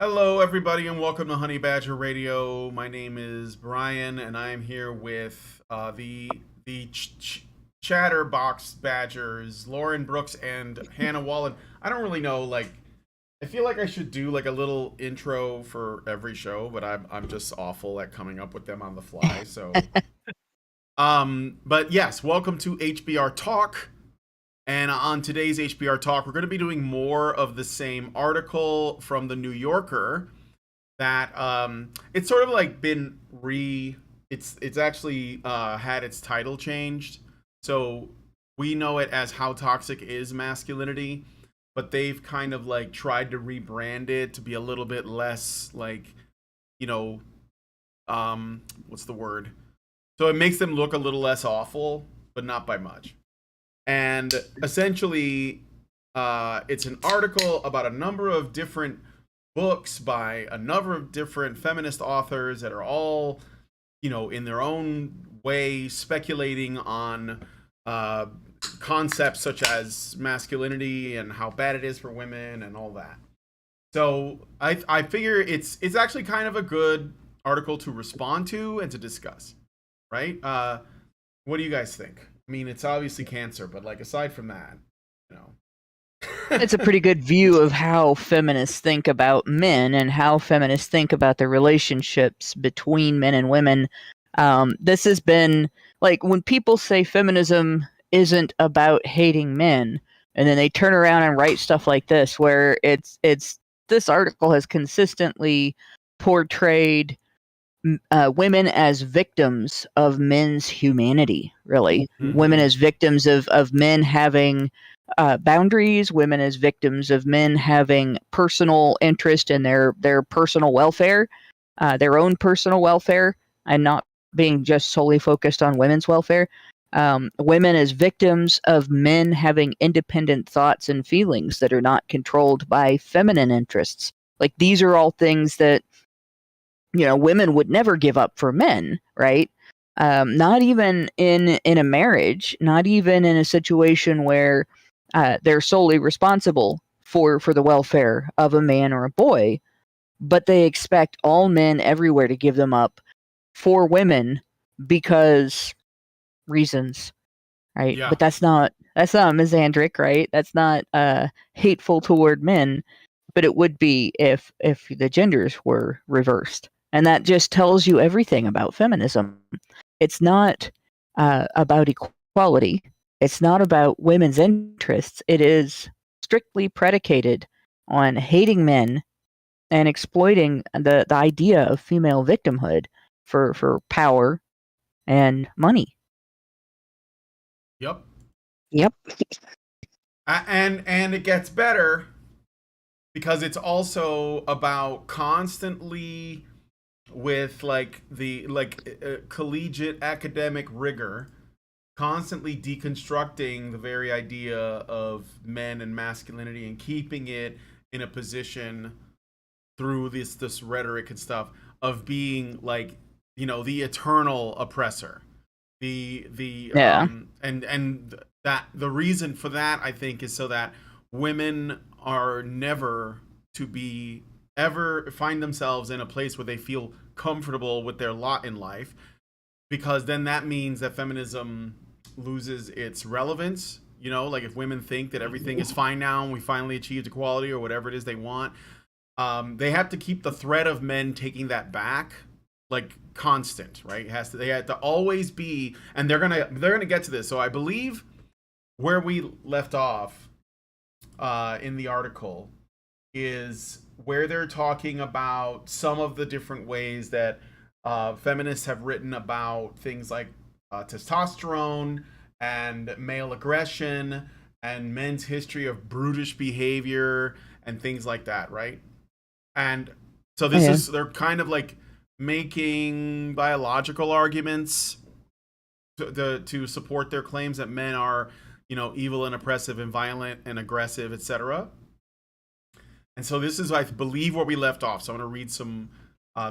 Hello, everybody, and welcome to Honey Badger Radio. My name is Brian, and I am here with the Chatterbox Badgers, Lauren Brooks and Hannah Wallen. I don't really know, I feel like I should do like a little intro for every show, but I'm just awful at coming up with them on the fly. But yes, welcome to HBR Talk. And on today's HBR Talk, we're going to be doing more of the same article from the New Yorker that it's sort of like been it's actually had its title changed. So we know it as How Toxic is Masculinity, but they've kind of like tried to rebrand it to be a little bit less like, you know, what's the word? So it makes them look a little less awful, but not by much. And essentially, it's an article about a number of different books by a number of different feminist authors that are all, in their own way speculating on concepts such as masculinity and how bad it is for women and all that. So I figure it's actually kind of a good article to respond to and to discuss, right? What do you guys think? I mean, it's obviously cancer, but like aside from that, it's a pretty good view of how feminists think about men and how feminists think about the relationships between men and women. This has been like when people say feminism isn't about hating men, and then they turn around and write stuff like this, where it's this article has consistently portrayed women as victims of men's humanity, really. Mm-hmm. Women as victims of men having boundaries, women as victims of men having personal interest in their personal welfare, their own personal welfare, and not being just solely focused on women's welfare. Women as victims of men having independent thoughts and feelings that are not controlled by feminine interests. Like, these are all things that women would never give up for men, right? Not even in a marriage, not even in a situation where they're solely responsible for the welfare of a man or a boy, but they expect all men everywhere to give them up for women because reasons, right? Yeah. But that's not misandric, right? That's not hateful toward men, but it would be if the genders were reversed. And that just tells you everything about feminism. It's not about equality. It's not about women's interests. It is strictly predicated on hating men and exploiting the idea of female victimhood for power and money. Yep. Yep. And it gets better because it's also about constantly, with collegiate academic rigor, constantly deconstructing the very idea of men and masculinity and keeping it in a position through this rhetoric and stuff of being the eternal oppressor, and that the reason for that, I think, is so that women are never to be ever find themselves in a place where they feel comfortable with their lot in life, because then that means that feminism loses its relevance. Like if women think that everything is fine now and we finally achieved equality or whatever it is they want, they have to keep the threat of men taking that back constant, right? They have to always be, and they're gonna get to this. So I believe where we left off in the article is where they're talking about some of the different ways that feminists have written about things like testosterone and male aggression and men's history of brutish behavior and things like that, right? And so they're kind of like making biological arguments to support their claims that men are, evil and oppressive and violent and aggressive, etc. And so this is, I believe, where we left off. So I'm going to read some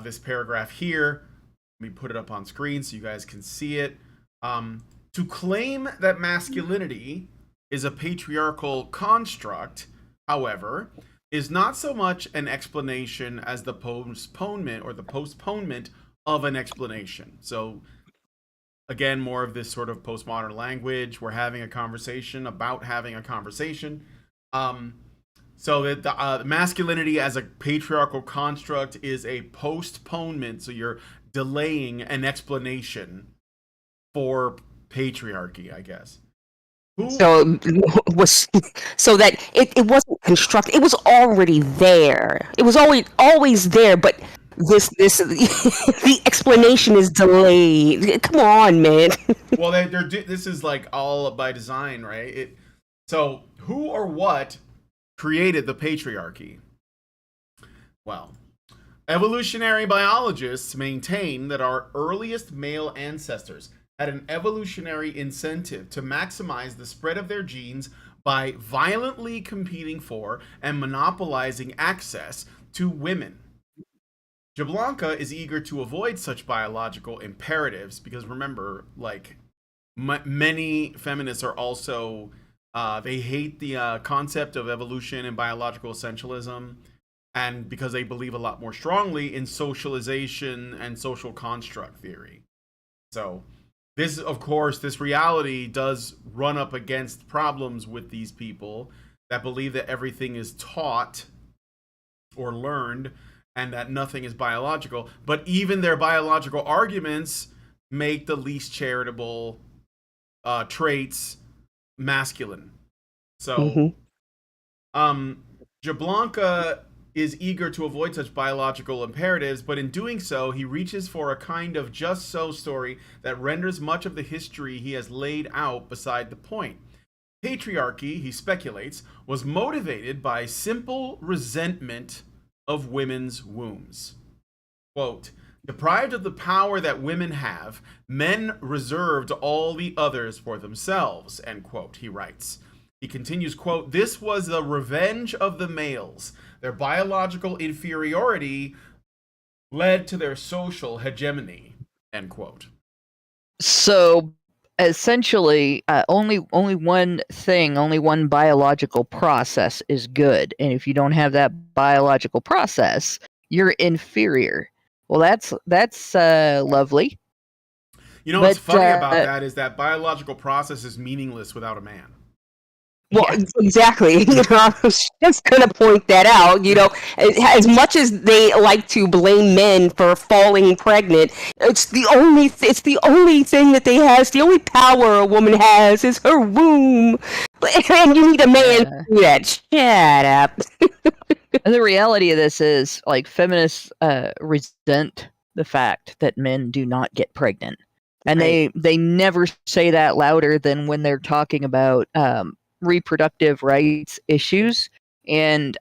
this paragraph here. Let me put it up on screen so you guys can see it. To claim that masculinity is a patriarchal construct, however, is not so much an explanation as the postponement or the postponement of an explanation. So again, more of this sort of postmodern language. We're having a conversation about having a conversation. So that the masculinity as a patriarchal construct is a postponement. So you're delaying an explanation for patriarchy, I guess. So was so that it wasn't constructed. It was already there. It was always there, but this the explanation is delayed. Come on, man. Well, this is like all by design, right? So who or what created the patriarchy? Well, evolutionary biologists maintain that our earliest male ancestors had an evolutionary incentive to maximize the spread of their genes by violently competing for and monopolizing access to women. Jablonka is eager to avoid such biological imperatives because remember, like, many feminists are also they hate the concept of evolution and biological essentialism, and because they believe a lot more strongly in socialization and social construct theory. So this, of course, this reality does run up against problems with these people that believe that everything is taught or learned and that nothing is biological. But even their biological arguments make the least charitable traits masculine. So, Jablonka is eager to avoid such biological imperatives, but in doing so, he reaches for a kind of just so story that renders much of the history he has laid out beside the point. Patriarchy, he speculates, was motivated by simple resentment of women's wombs. Quote, deprived of the power that women have, men reserved all the others for themselves, end quote, he writes. He continues, quote, this was the revenge of the males. Their biological inferiority led to their social hegemony, end quote. So essentially, only one thing, only one biological process is good. And if you don't have that biological process, you're inferior. Well, that's lovely. You know what's funny about that is that biological process is meaningless without a man. Well, exactly. You know, I was just going to point that out. You know, as much as they like to blame men for falling pregnant, it's the only thing that they have. The only power a woman has is her womb, and you need a man to do that. Shut up. And the reality of this is, like, feminists resent the fact that men do not get pregnant, and they never say that louder than when they're talking about reproductive rights issues and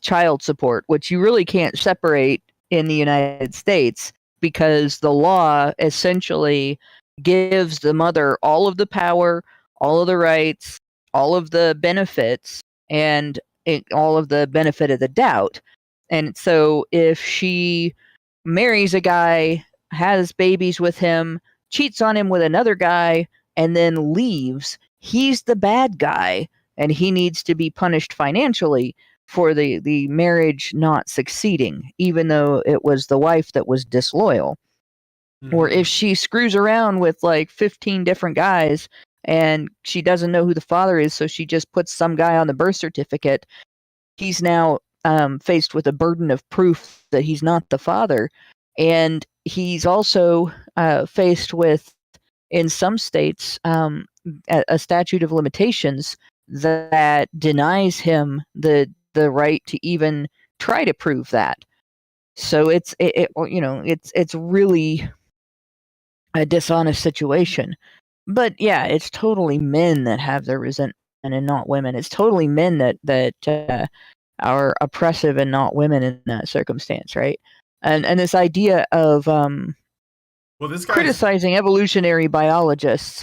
child support, which you really can't separate in the United States because the law essentially gives the mother all of the power, all of the rights, all of the benefits, and all of the benefit of the doubt. And so if she marries a guy, has babies with him, cheats on him with another guy, and then leaves, he's the bad guy, and he needs to be punished financially for the marriage not succeeding, even though it was the wife that was disloyal. Or if she screws around with like 15 different guys and she doesn't know who the father is, so she just puts some guy on the birth certificate, he's now faced with a burden of proof that he's not the father. And he's also faced with, in some states, a statute of limitations that denies him the right to even try to prove that. So it's really a dishonest situation. But yeah, it's totally men that have their resentment and not women. It's totally men that are oppressive and not women in that circumstance, right? And this idea of criticizing evolutionary biologists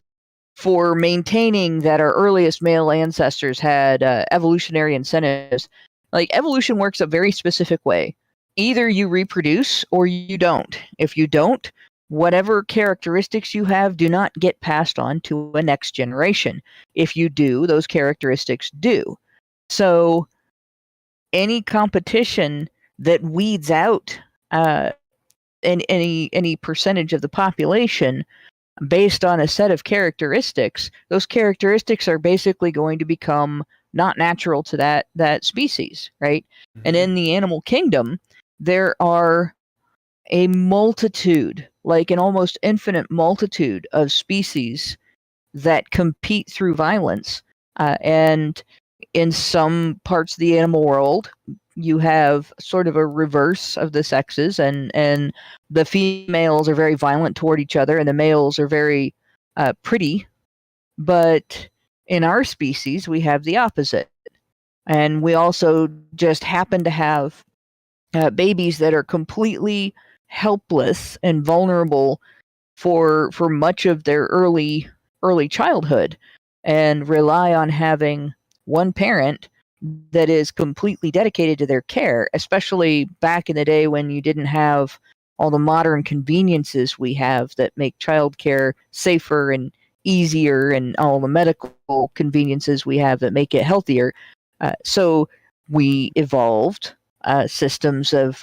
for maintaining that our earliest male ancestors had evolutionary incentives. Like, evolution works a very specific way. Either you reproduce or you don't. If you don't, whatever characteristics you have do not get passed on to a next generation. If you do, those characteristics do. So any competition that weeds out any percentage of the population based on a set of characteristics, those characteristics are basically going to become not natural to that species, right? And in the animal kingdom, there are a multitude, like an almost infinite multitude of species that compete through violence. And in some parts of the animal world, you have sort of a reverse of the sexes, and the females are very violent toward each other, and the males are very pretty. But in our species, we have the opposite. And we also just happen to have babies that are completely helpless and vulnerable for much of their early childhood, and rely on having one parent that is completely dedicated to their care, especially back in the day when you didn't have all the modern conveniences we have that make childcare safer and easier, and all the medical conveniences we have that make it healthier. So we evolved systems of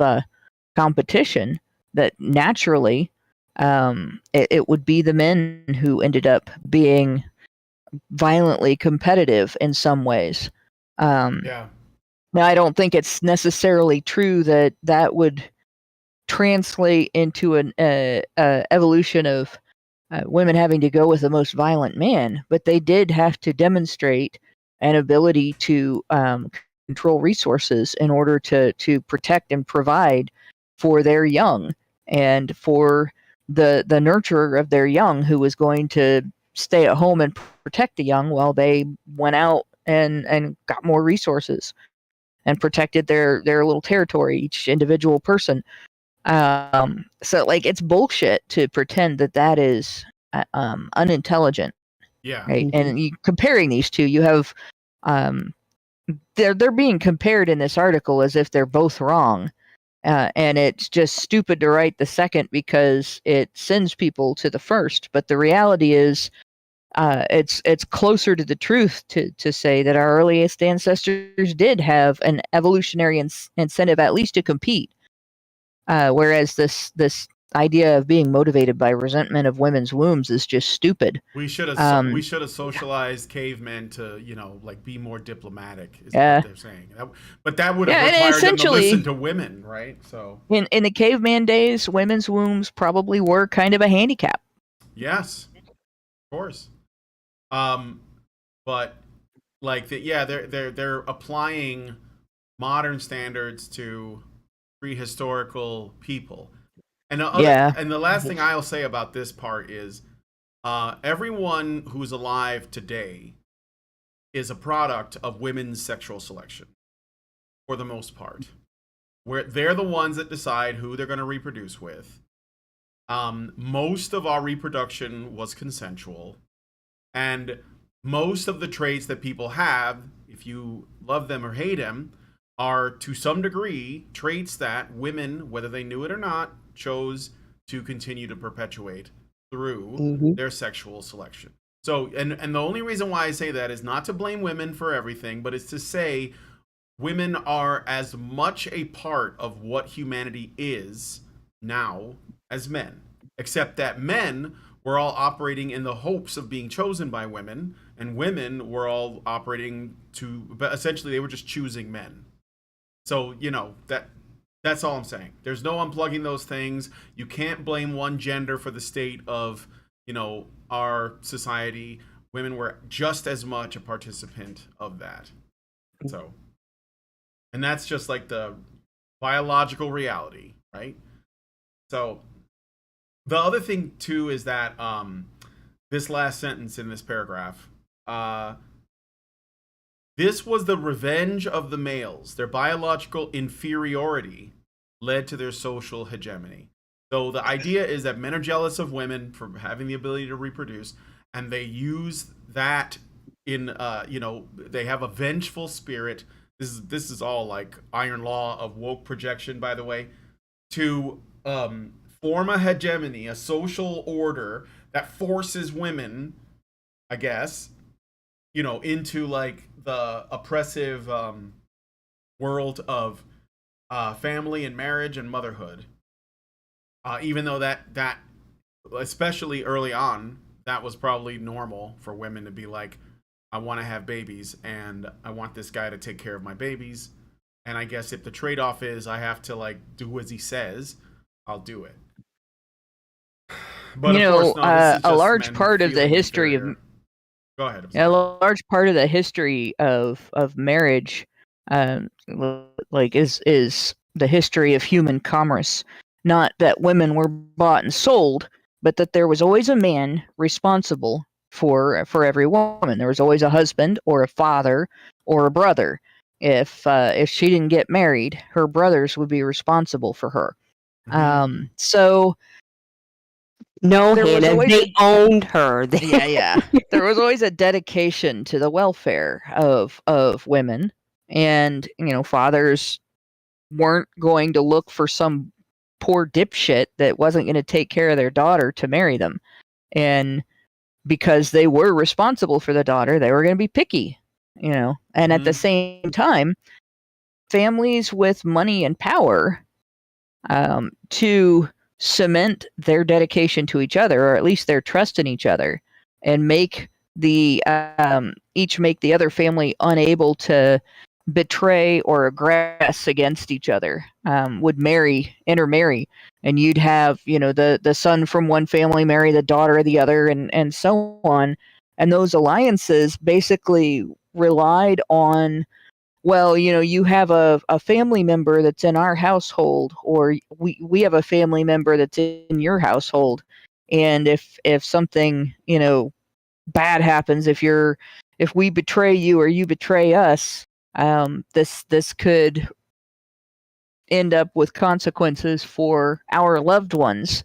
competition that naturally it would be the men who ended up being violently competitive in some ways. Yeah. Now, I don't think it's necessarily true that that would translate into an evolution of women having to go with the most violent man, but they did have to demonstrate an ability to control resources in order to protect and provide for their young, and for the nurturer of their young, who was going to stay at home and protect the young while they went out and got more resources and protected their little territory, each individual person. So like, it's bullshit to pretend that that is unintelligent, Yeah. right? And you comparing these two, you have they're being compared in this article as if they're both wrong. And it's just stupid to write the second because it sends people to the first. But the reality is, it's closer to the truth to say that our earliest ancestors did have an evolutionary incentive, at least to compete. Whereas this idea of being motivated by resentment of women's wombs is just stupid. We should have socialized cavemen to, like, be more diplomatic, is what they're saying. But that would have required them to listen to women, right? So in the caveman days, women's wombs probably were kind of a handicap. Yes, of course. But like they're applying modern standards to prehistorical people. And the last thing I'll say about this part is, everyone who's alive today is a product of women's sexual selection, for the most part. Where they're the ones that decide who they're going to reproduce with. Most of our reproduction was consensual, and most of the traits that people have, if you love them or hate them, are to some degree traits that women, whether they knew it or not, chose to continue to perpetuate through their sexual selection. So, and the only reason why I say that is not to blame women for everything, but it's to say women are as much a part of what humanity is now as men, except that men were all operating in the hopes of being chosen by women, and women were all operating but essentially they were just choosing men. So, that's all I'm saying. There's no unplugging those things. You can't blame one gender for the state of, our society. Women were just as much a participant of that. So, and that's just like the biological reality, right? So, the other thing too is that this last sentence in this paragraph, this was the revenge of the males. Their biological inferiority led to their social hegemony. So the idea is that men are jealous of women for having the ability to reproduce, and they use that in, they have a vengeful spirit. This is all like iron law of woke projection, by the way, to form a hegemony, a social order that forces women, I guess, into like the oppressive world of family and marriage and motherhood. Even though that especially early on, that was probably normal for women to be like, I want to have babies and I want this guy to take care of my babies. And I guess if the trade-off is I have to like do as he says, I'll do it. But You of course, know, no, this is a just large men part of the feeling history of inferior. Go ahead. I'm a sorry. large part of the history of marriage, like is the history of human commerce. Not that women were bought and sold, but that there was always a man responsible for every woman. There was always a husband or a father or a brother. If she didn't get married, her brothers would be responsible for her. So No, there was Hannah, always they owned her. yeah. There was always a dedication to the welfare of women, and fathers weren't going to look for some poor dipshit that wasn't going to take care of their daughter to marry them, and because they were responsible for the daughter, they were going to be picky, And at the same time, families with money and power, to cement their dedication to each other, or at least their trust in each other, and make the each make the other family unable to betray or aggress against each other, would intermarry, and you'd have the son from one family marry the daughter of the other, and so on. And those alliances basically relied on, well, you have a family member that's in our household, or we have a family member that's in your household, and if something bad happens, if we betray you or you betray us, this could end up with consequences for our loved ones.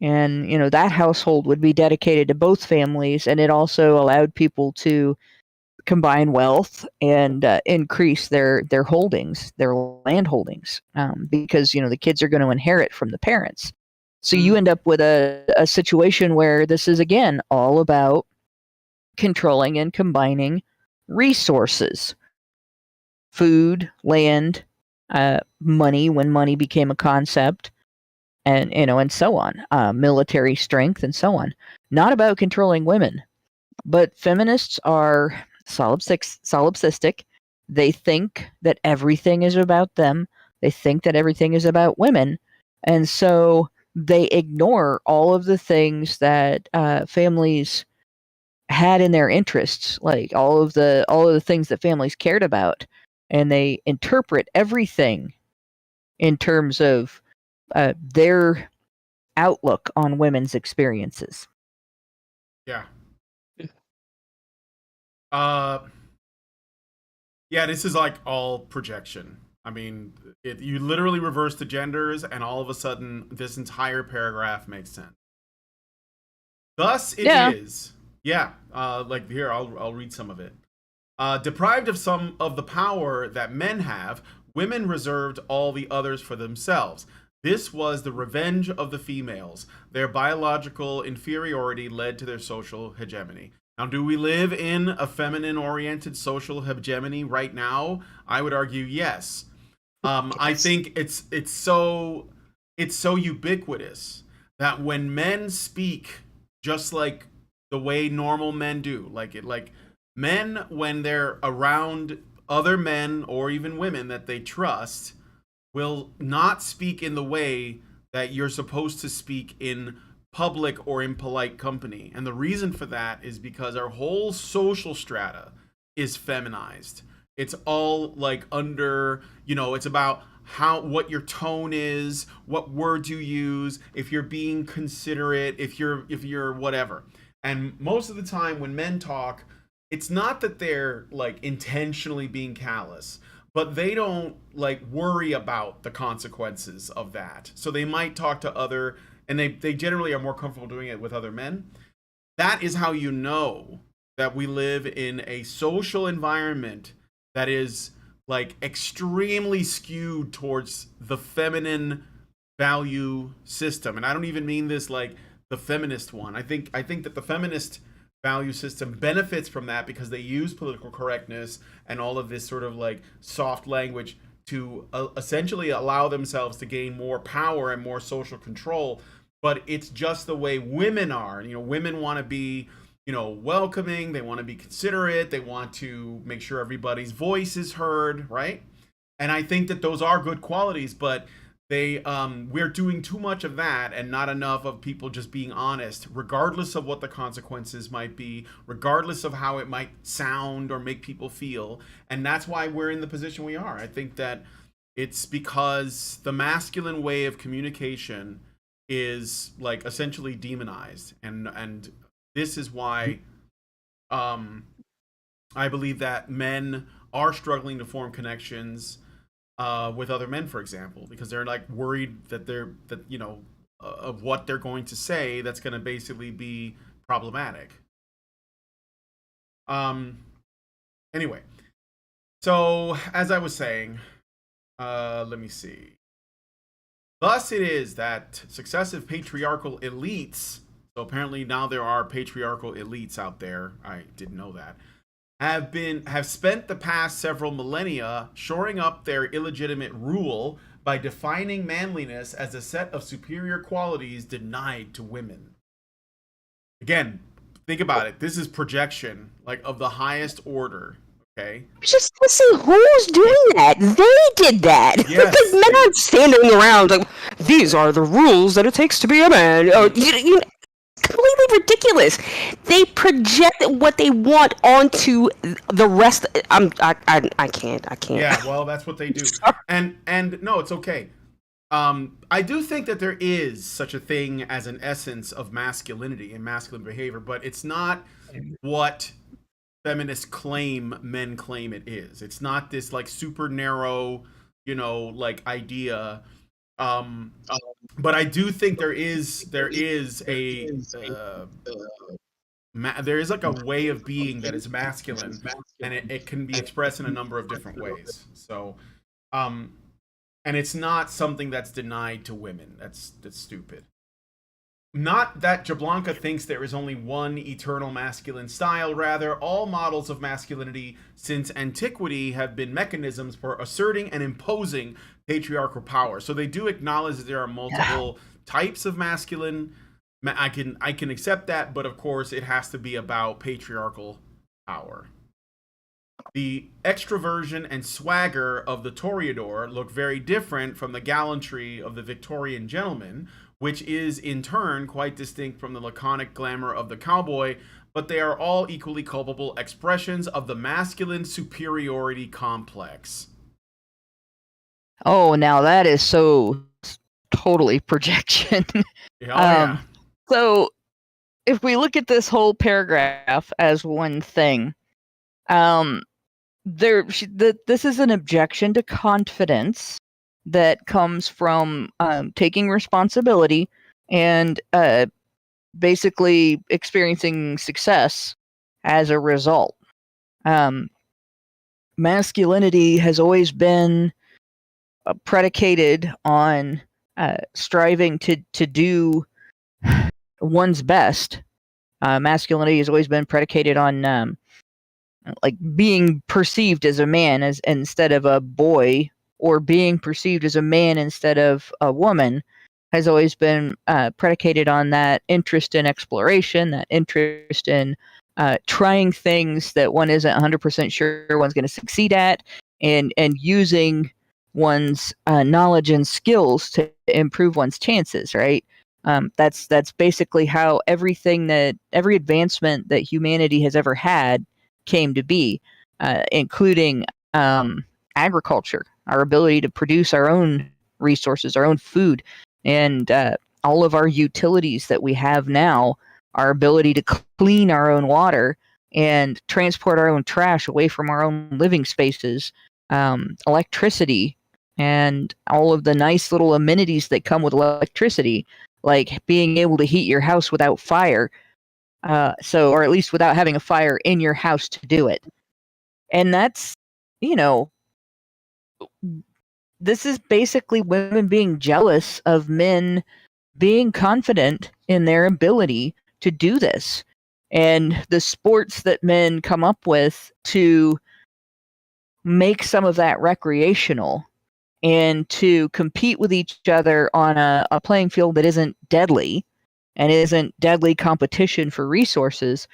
And that household would be dedicated to both families, and it also allowed people to combine wealth and increase their holdings, their land holdings, because the kids are going to inherit from the parents. So you end up with a situation where this is again all about controlling and combining resources, food, land, money when money became a concept, and and so on, military strength and so on. Not about controlling women, but feminists are solipsistic. They think that everything is about them. They think that everything is about women, and so they ignore all of the things that families had in their interests, like all of the things that families cared about, and they interpret everything in terms of their outlook on women's experiences. Yeah. Yeah, this is like all projection. I mean, you literally reverse the genders, and all of a sudden, this entire paragraph makes sense. Thus, it is. Yeah. Like here, I'll read some of it. Deprived of some of the power that men have, women reserved all the others for themselves. This was the revenge of the females. Their biological inferiority led to their social hegemony. Now, do we live in a feminine-oriented social hegemony right now? I would argue yes. I think it's so ubiquitous that when men speak just like the way normal men do, like men, when they're around other men or even women that they trust, will not speak in the way that you're supposed to speak in public or in polite company. And the reason for that is because our whole social strata is feminized. It's all like under, it's about what your tone is, what words you use, if you're being considerate, if you're whatever. And most of the time when men talk, it's not that they're like intentionally being callous, but they don't like worry about the consequences of that. So they might talk to other, and they generally are more comfortable doing it with other men. That is how you know that we live in a social environment that is like extremely skewed towards the feminine value system. And I don't even mean this like the feminist one. I think that the feminist value system benefits from that because they use political correctness and all of this sort of like soft language essentially allow themselves to gain more power and more social control. But it's just the way women are. Women want to be, welcoming. They want to be considerate. They want to make sure everybody's voice is heard, right? And I think that those are good qualities, but we're doing too much of that and not enough of people just being honest, regardless of what the consequences might be, regardless of how it might sound or make people feel. And that's why we're in the position we are. I think that it's because the masculine way of communication is like essentially demonized, and this is why I believe that men are struggling to form connections with other men, for example, because they're like worried that of what they're going to say that's going to basically be problematic. Anyway, so as I was saying, let me see. Thus it is that successive patriarchal elites, so apparently now there are patriarchal elites out there, I didn't know that, have spent the past several millennia shoring up their illegitimate rule by defining manliness as a set of superior qualities denied to women. Again, think about it. This is projection, like of the highest order. Okay. Just listen, who's doing that? They did that. Yes. Because men aren't standing around like, these are the rules that it takes to be a man. Completely ridiculous. They project what they want onto the rest. I can't. Yeah, well, that's what they do. And no, it's okay. I do think that there is such a thing as an essence of masculinity and masculine behavior, but it's not what feminists claim men claim it is. It's not this like super narrow, like idea. But I do think there is like a way of being that is masculine, and it can be expressed in a number of different ways. So, and it's not something that's denied to women. That's stupid. Not that Jablonka thinks there is only one eternal masculine style. Rather, all models of masculinity since antiquity have been mechanisms for asserting and imposing patriarchal power. So they do acknowledge that there are multiple types of masculine. I can accept that, but of course it has to be about patriarchal power. The extroversion and swagger of the toreador look very different from the gallantry of the Victorian gentleman, which is in turn quite distinct from the laconic glamour of the cowboy, but they are all equally culpable expressions of the masculine superiority complex. Oh, now that is so totally projection. Yeah. So if we look at this whole paragraph as one thing, this is an objection to confidence that comes from taking responsibility and basically experiencing success as a result. Masculinity has always been predicated on striving to do one's best. Masculinity has always been predicated on like being perceived as a man as instead of a boy, or being perceived as a man instead of a woman, has always been predicated on that interest in exploration, that interest in trying things that one isn't 100% sure one's going to succeed at, and using one's knowledge and skills to improve one's chances, right? That's basically how every advancement that humanity has ever had came to be, including agriculture, our ability to produce our own resources, our own food, and all of our utilities that we have now, our ability to clean our own water and transport our own trash away from our own living spaces, electricity, and all of the nice little amenities that come with electricity, like being able to heat your house without fire, or at least without having a fire in your house to do it. And that's, this is basically women being jealous of men being confident in their ability to do this. And the sports that men come up with to make some of that recreational and to compete with each other on a playing field that isn't deadly and isn't deadly competition for resources,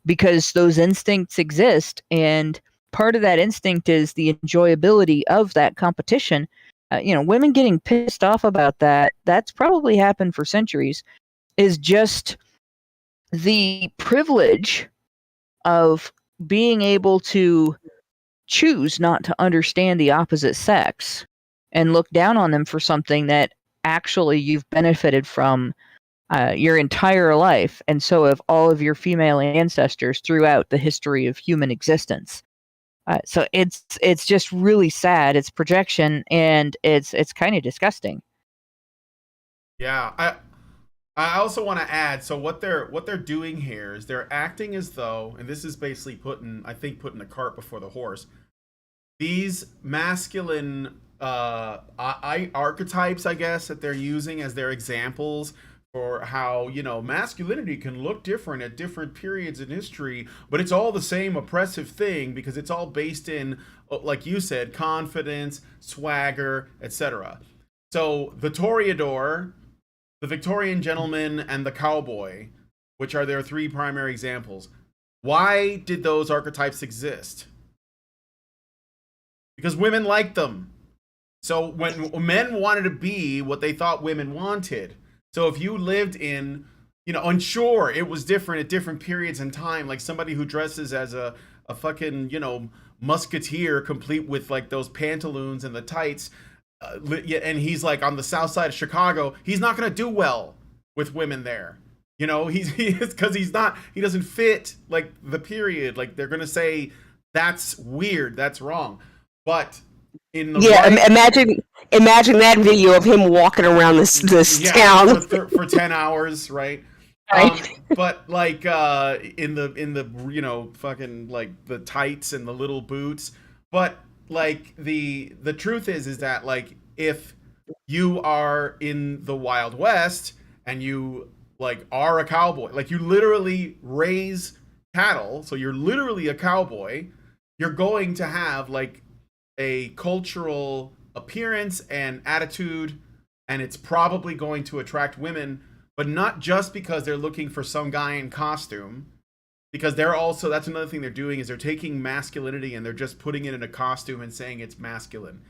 because those instincts exist, and part of that instinct is the enjoyability of that competition. Women getting pissed off about that's probably happened for centuries, is just the privilege of being able to choose not to understand the opposite sex and look down on them for something that actually you've benefited from your entire life, and so have all of your female ancestors throughout the history of human existence. So it's just really sad. It's projection, and it's kind of disgusting. Yeah, I also want to add. So what they're doing here is they're acting as though, and this is basically putting the cart before the horse. These masculine archetypes, I guess, that they're using as their examples for how, masculinity can look different at different periods in history, but it's all the same oppressive thing because it's all based in, like you said, confidence, swagger, etc. So the toreador, the Victorian gentleman, and the cowboy, which are their three primary examples. Why did those archetypes exist? Because women liked them. So when men wanted to be what they thought women wanted. So if you lived in, and sure, it was different at different periods in time, like somebody who dresses as a fucking, musketeer, complete with like those pantaloons and the tights, and he's like on the south side of Chicago, he's not going to do well with women there. Because he doesn't fit like the period. Like they're going to say that's weird, that's wrong. But in the imagine that video of him walking around this town for 10 hours, right? Right. But like in the fucking like the tights and the little boots. But like the truth is that like if you are in the Wild West and you like are a cowboy, like you literally raise cattle, so you're literally a cowboy, you're going to have like a cultural appearance and attitude, and it's probably going to attract women, but not just because they're looking for some guy in costume, because that's another thing they're doing, is they're taking masculinity and they're just putting it in a costume and saying it's masculine.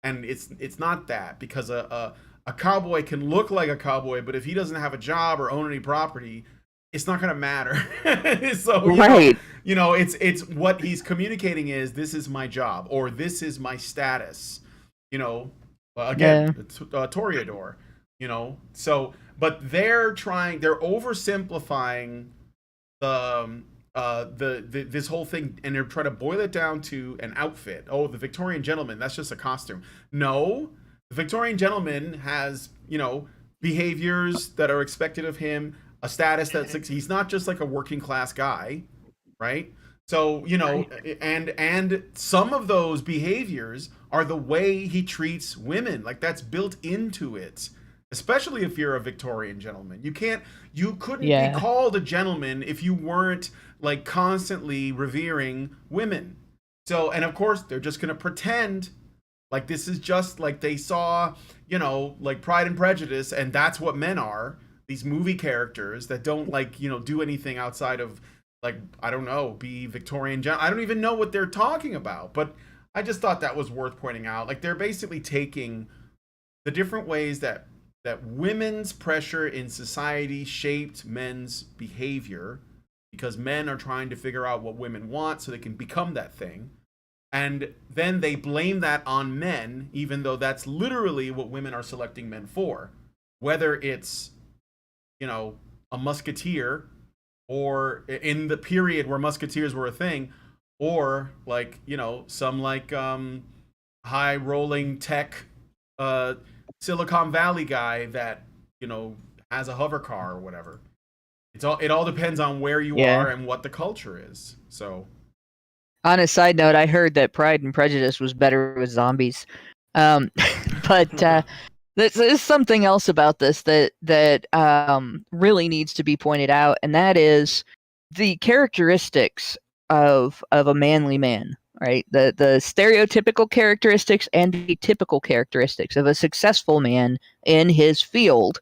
And it's not that, because a cowboy can look like a cowboy, but if he doesn't have a job or own any property, it's not going to matter. So right. It's what he's communicating is, this is my job, or this is my status. Again, it's toreador. So but they're oversimplifying this whole thing, and they're trying to boil it down to an outfit. Oh, the Victorian gentleman, that's just a costume. No, the Victorian gentleman has behaviors that are expected of him, a status that's like, he's not just like a working class guy, right? So and some of those behaviors are the way he treats women. Like that's built into it, especially if you're a Victorian gentleman. You couldn't be called a gentleman if you weren't like constantly revering women. So, and of course they're just gonna pretend like this is just like they saw, like Pride and Prejudice, and that's what men are. These movie characters that don't like, do anything outside of like, I don't know, be Victorian. I don't even know what they're talking about, but I just thought that was worth pointing out. Like they're basically taking the different ways that women's pressure in society shaped men's behavior, because men are trying to figure out what women want so they can become that thing. And then they blame that on men, even though that's literally what women are selecting men for. Whether it's, a musketeer, or in the period where musketeers were a thing, or like, some like high rolling tech Silicon Valley guy that, has a hover car or whatever. It all depends on where you are and what the culture is. So on a side note, I heard that Pride and Prejudice was better with zombies. But there's something else about this that really needs to be pointed out, and that is the characteristics of a manly man, right? The stereotypical characteristics and the typical characteristics of a successful man in his field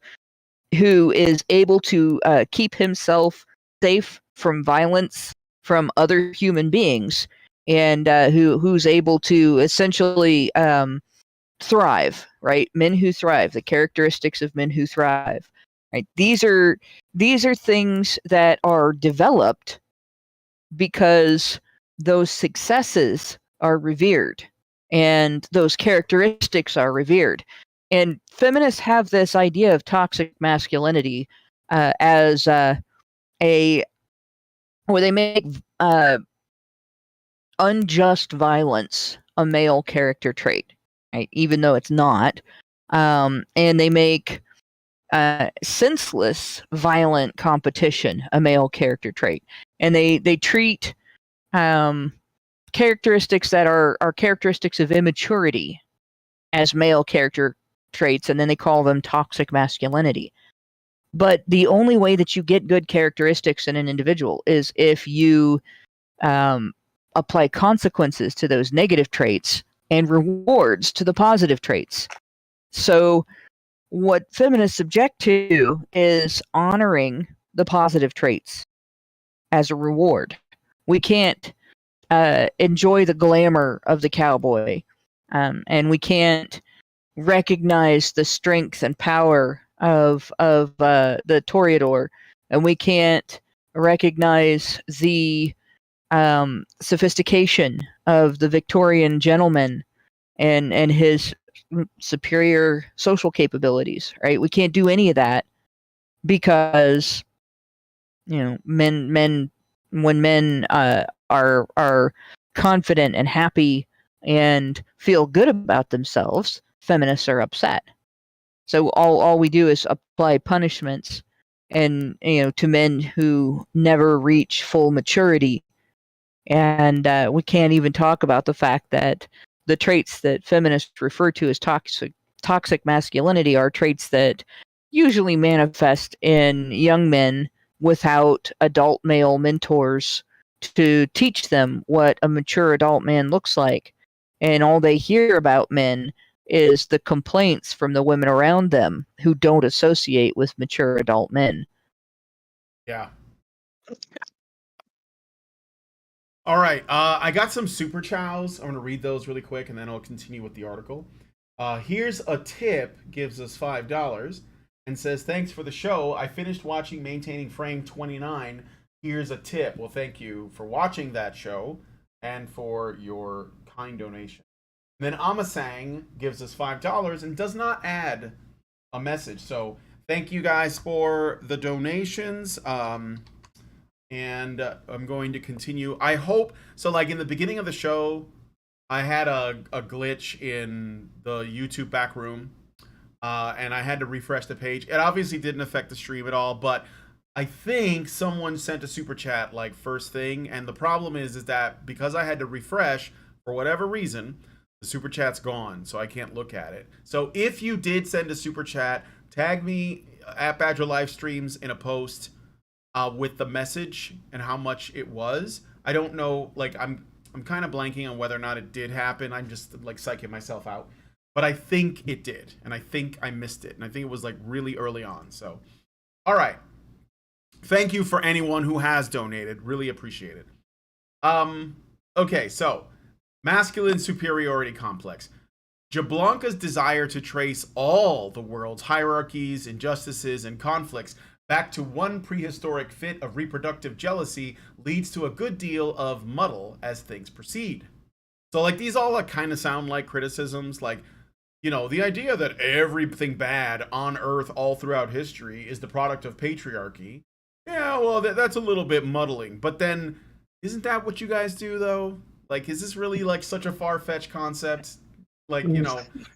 who is able to keep himself safe from violence from other human beings, and who's able to essentially thrive, right? Men who thrive, the characteristics of men who thrive, right? These are things that are developed because those successes are revered and those characteristics are revered. And feminists have this idea of toxic masculinity as where they make unjust violence a male character trait, right? Even though it's not. And they make senseless, violent competition a male character trait. And they treat characteristics that are characteristics of immaturity as male character traits, and then they call them toxic masculinity. But the only way that you get good characteristics in an individual is if you apply consequences to those negative traits and rewards to the positive traits. So what feminists object to is honoring the positive traits as a reward. We can't enjoy the glamour of the cowboy, and we can't recognize the strength and power of the toreador, and we can't recognize the sophistication of the Victorian gentleman and his superior social capabilities, right? We can't do any of that because, you know, when men are confident and happy and feel good about themselves, feminists are upset. So all we do is apply punishments, and to men who never reach full maturity. And we can't even talk about the fact that the traits that feminists refer to as toxic masculinity are traits that usually manifest in young men without adult male mentors to teach them what a mature adult man looks like. And all they hear about men is the complaints from the women around them who don't associate with mature adult men. Yeah. All right. I got some super chows. I'm going to read those really quick, and then I'll continue with the article. Here's a tip, gives us $5, and says, thanks for the show. I finished watching Maintaining Frame 29. Here's a tip. Well, thank you for watching that show and for your kind donation. Then Amasang gives us $5 and does not add a message. So thank you guys for the donations. And I'm going to continue. I hope so. Like in the beginning of the show, I had a glitch in the YouTube back room, and I had to refresh the page. It obviously didn't affect the stream at all, but I think someone sent a super chat like first thing. And the problem is that because I had to refresh for whatever reason, the super chat's gone, so I can't look at it. So if you did send a super chat, tag me at Badger Livestreams in a post with the message and how much it was. I don't know, like I'm kind of blanking on whether or not it did happen. I'm just like psyching myself out. But I think it did, and I think I missed it, and I think it was like really early on. So, all right. Thank you for anyone who has donated. Really appreciate it. Okay, so masculine superiority complex. Jablonka's desire to trace all the world's hierarchies, injustices, and conflicts back to one prehistoric fit of reproductive jealousy leads to a good deal of muddle as things proceed. So, like, these all kind of sound like criticisms, like, the idea that everything bad on Earth all throughout history is the product of patriarchy. Yeah, well, that's a little bit muddling. But then, isn't that what you guys do, though? Like, is this really, like, such a far-fetched concept? Like,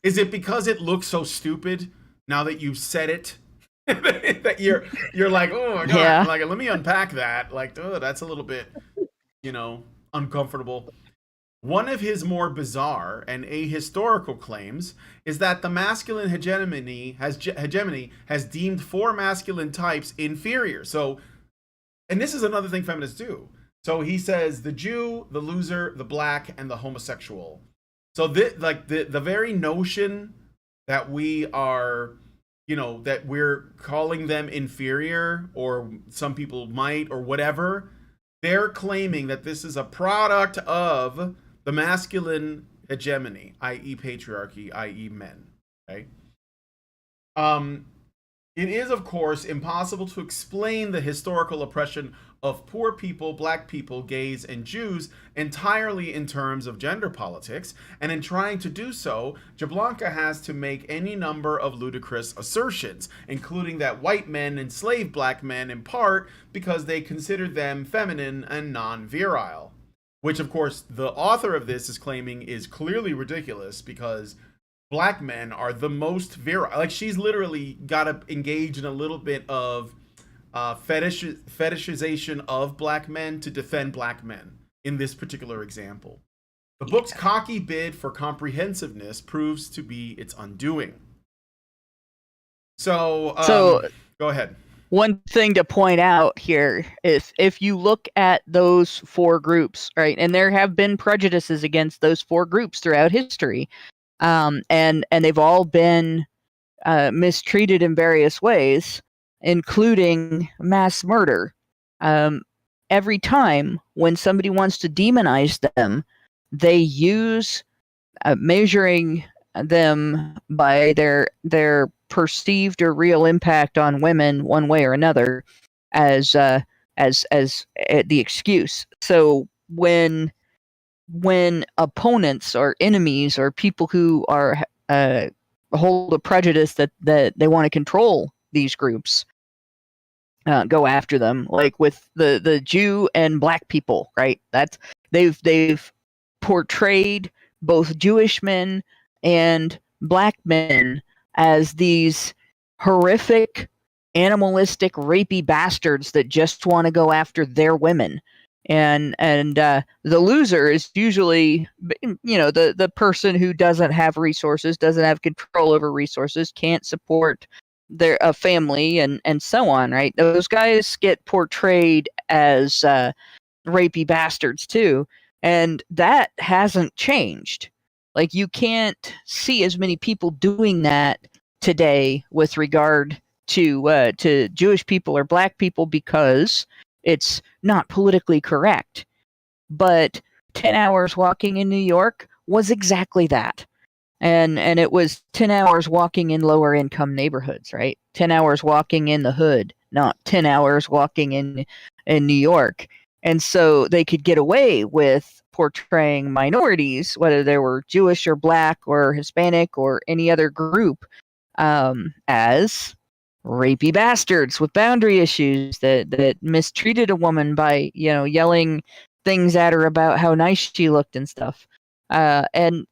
is it because it looks so stupid now that you've said it that you're like, oh my god, Yeah. like, let me unpack that. Like, oh, that's a little bit, uncomfortable. One of his more bizarre and ahistorical claims is that the masculine hegemony has deemed four masculine types inferior. So, and this is another thing feminists do. So he says the Jew, the loser, the black, and the homosexual. So the very notion that we are, that we're calling them inferior, or some people might, or whatever, they're claiming that this is a product of the masculine hegemony, i.e. patriarchy, i.e. men. Okay. It is, of course, impossible to explain the historical oppression of poor people, black people, gays, and Jews entirely in terms of gender politics, and in trying to do so, Jablonka has to make any number of ludicrous assertions, including that white men enslaved black men in part because they considered them feminine and non-virile, which, of course, the author of this is claiming is clearly ridiculous because black men are the most virile. Like, she's literally got to engage in a little bit of fetishization of black men to defend black men in this particular example. The book's cocky bid for comprehensiveness proves to be its undoing. So go ahead. One thing to point out here is if you look at those four groups, right, and there have been prejudices against those four groups throughout history. And they've all been mistreated in various ways, including mass murder. Every time when somebody wants to demonize them, they use measuring them by their perceived or real impact on women, one way or another, as the excuse. So when opponents or enemies or people who are hold a prejudice that they want to control these groups, go after them, like with the Jew and black people, right? That's they've portrayed both Jewish men and black men as these horrific, animalistic, rapey bastards that just want to go after their women. And the loser is usually, the person who doesn't have resources, doesn't have control over resources, can't support their family, and so on, right? Those guys get portrayed as rapey bastards too, and that hasn't changed. Like, you can't see as many people doing that today with regard to Jewish people or black people because it's not politically correct. But 10 hours walking in New York was exactly that. And it was 10 hours walking in lower income neighborhoods, right? 10 hours walking in the hood, not 10 hours walking in New York. And so they could get away with portraying minorities, whether they were Jewish or black or Hispanic or any other group, as rapey bastards with boundary issues that mistreated a woman by, yelling things at her about how nice she looked and stuff. And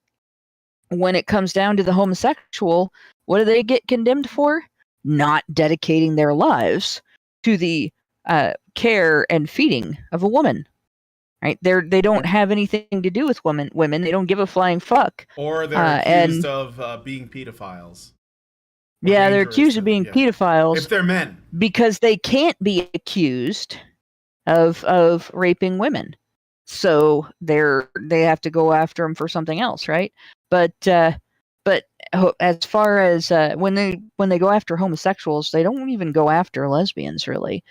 when it comes down to the homosexual, what do they get condemned for? Not dedicating their lives to the care and feeding of a woman. Right? They don't have anything to do with women. They don't give a flying fuck. Or they're accused of being pedophiles. Yeah, they're accused of being pedophiles. If they're men. Because they can't be accused of raping women. So they have to go after them for something else, right? But as far as when they go after homosexuals, they don't even go after lesbians, really.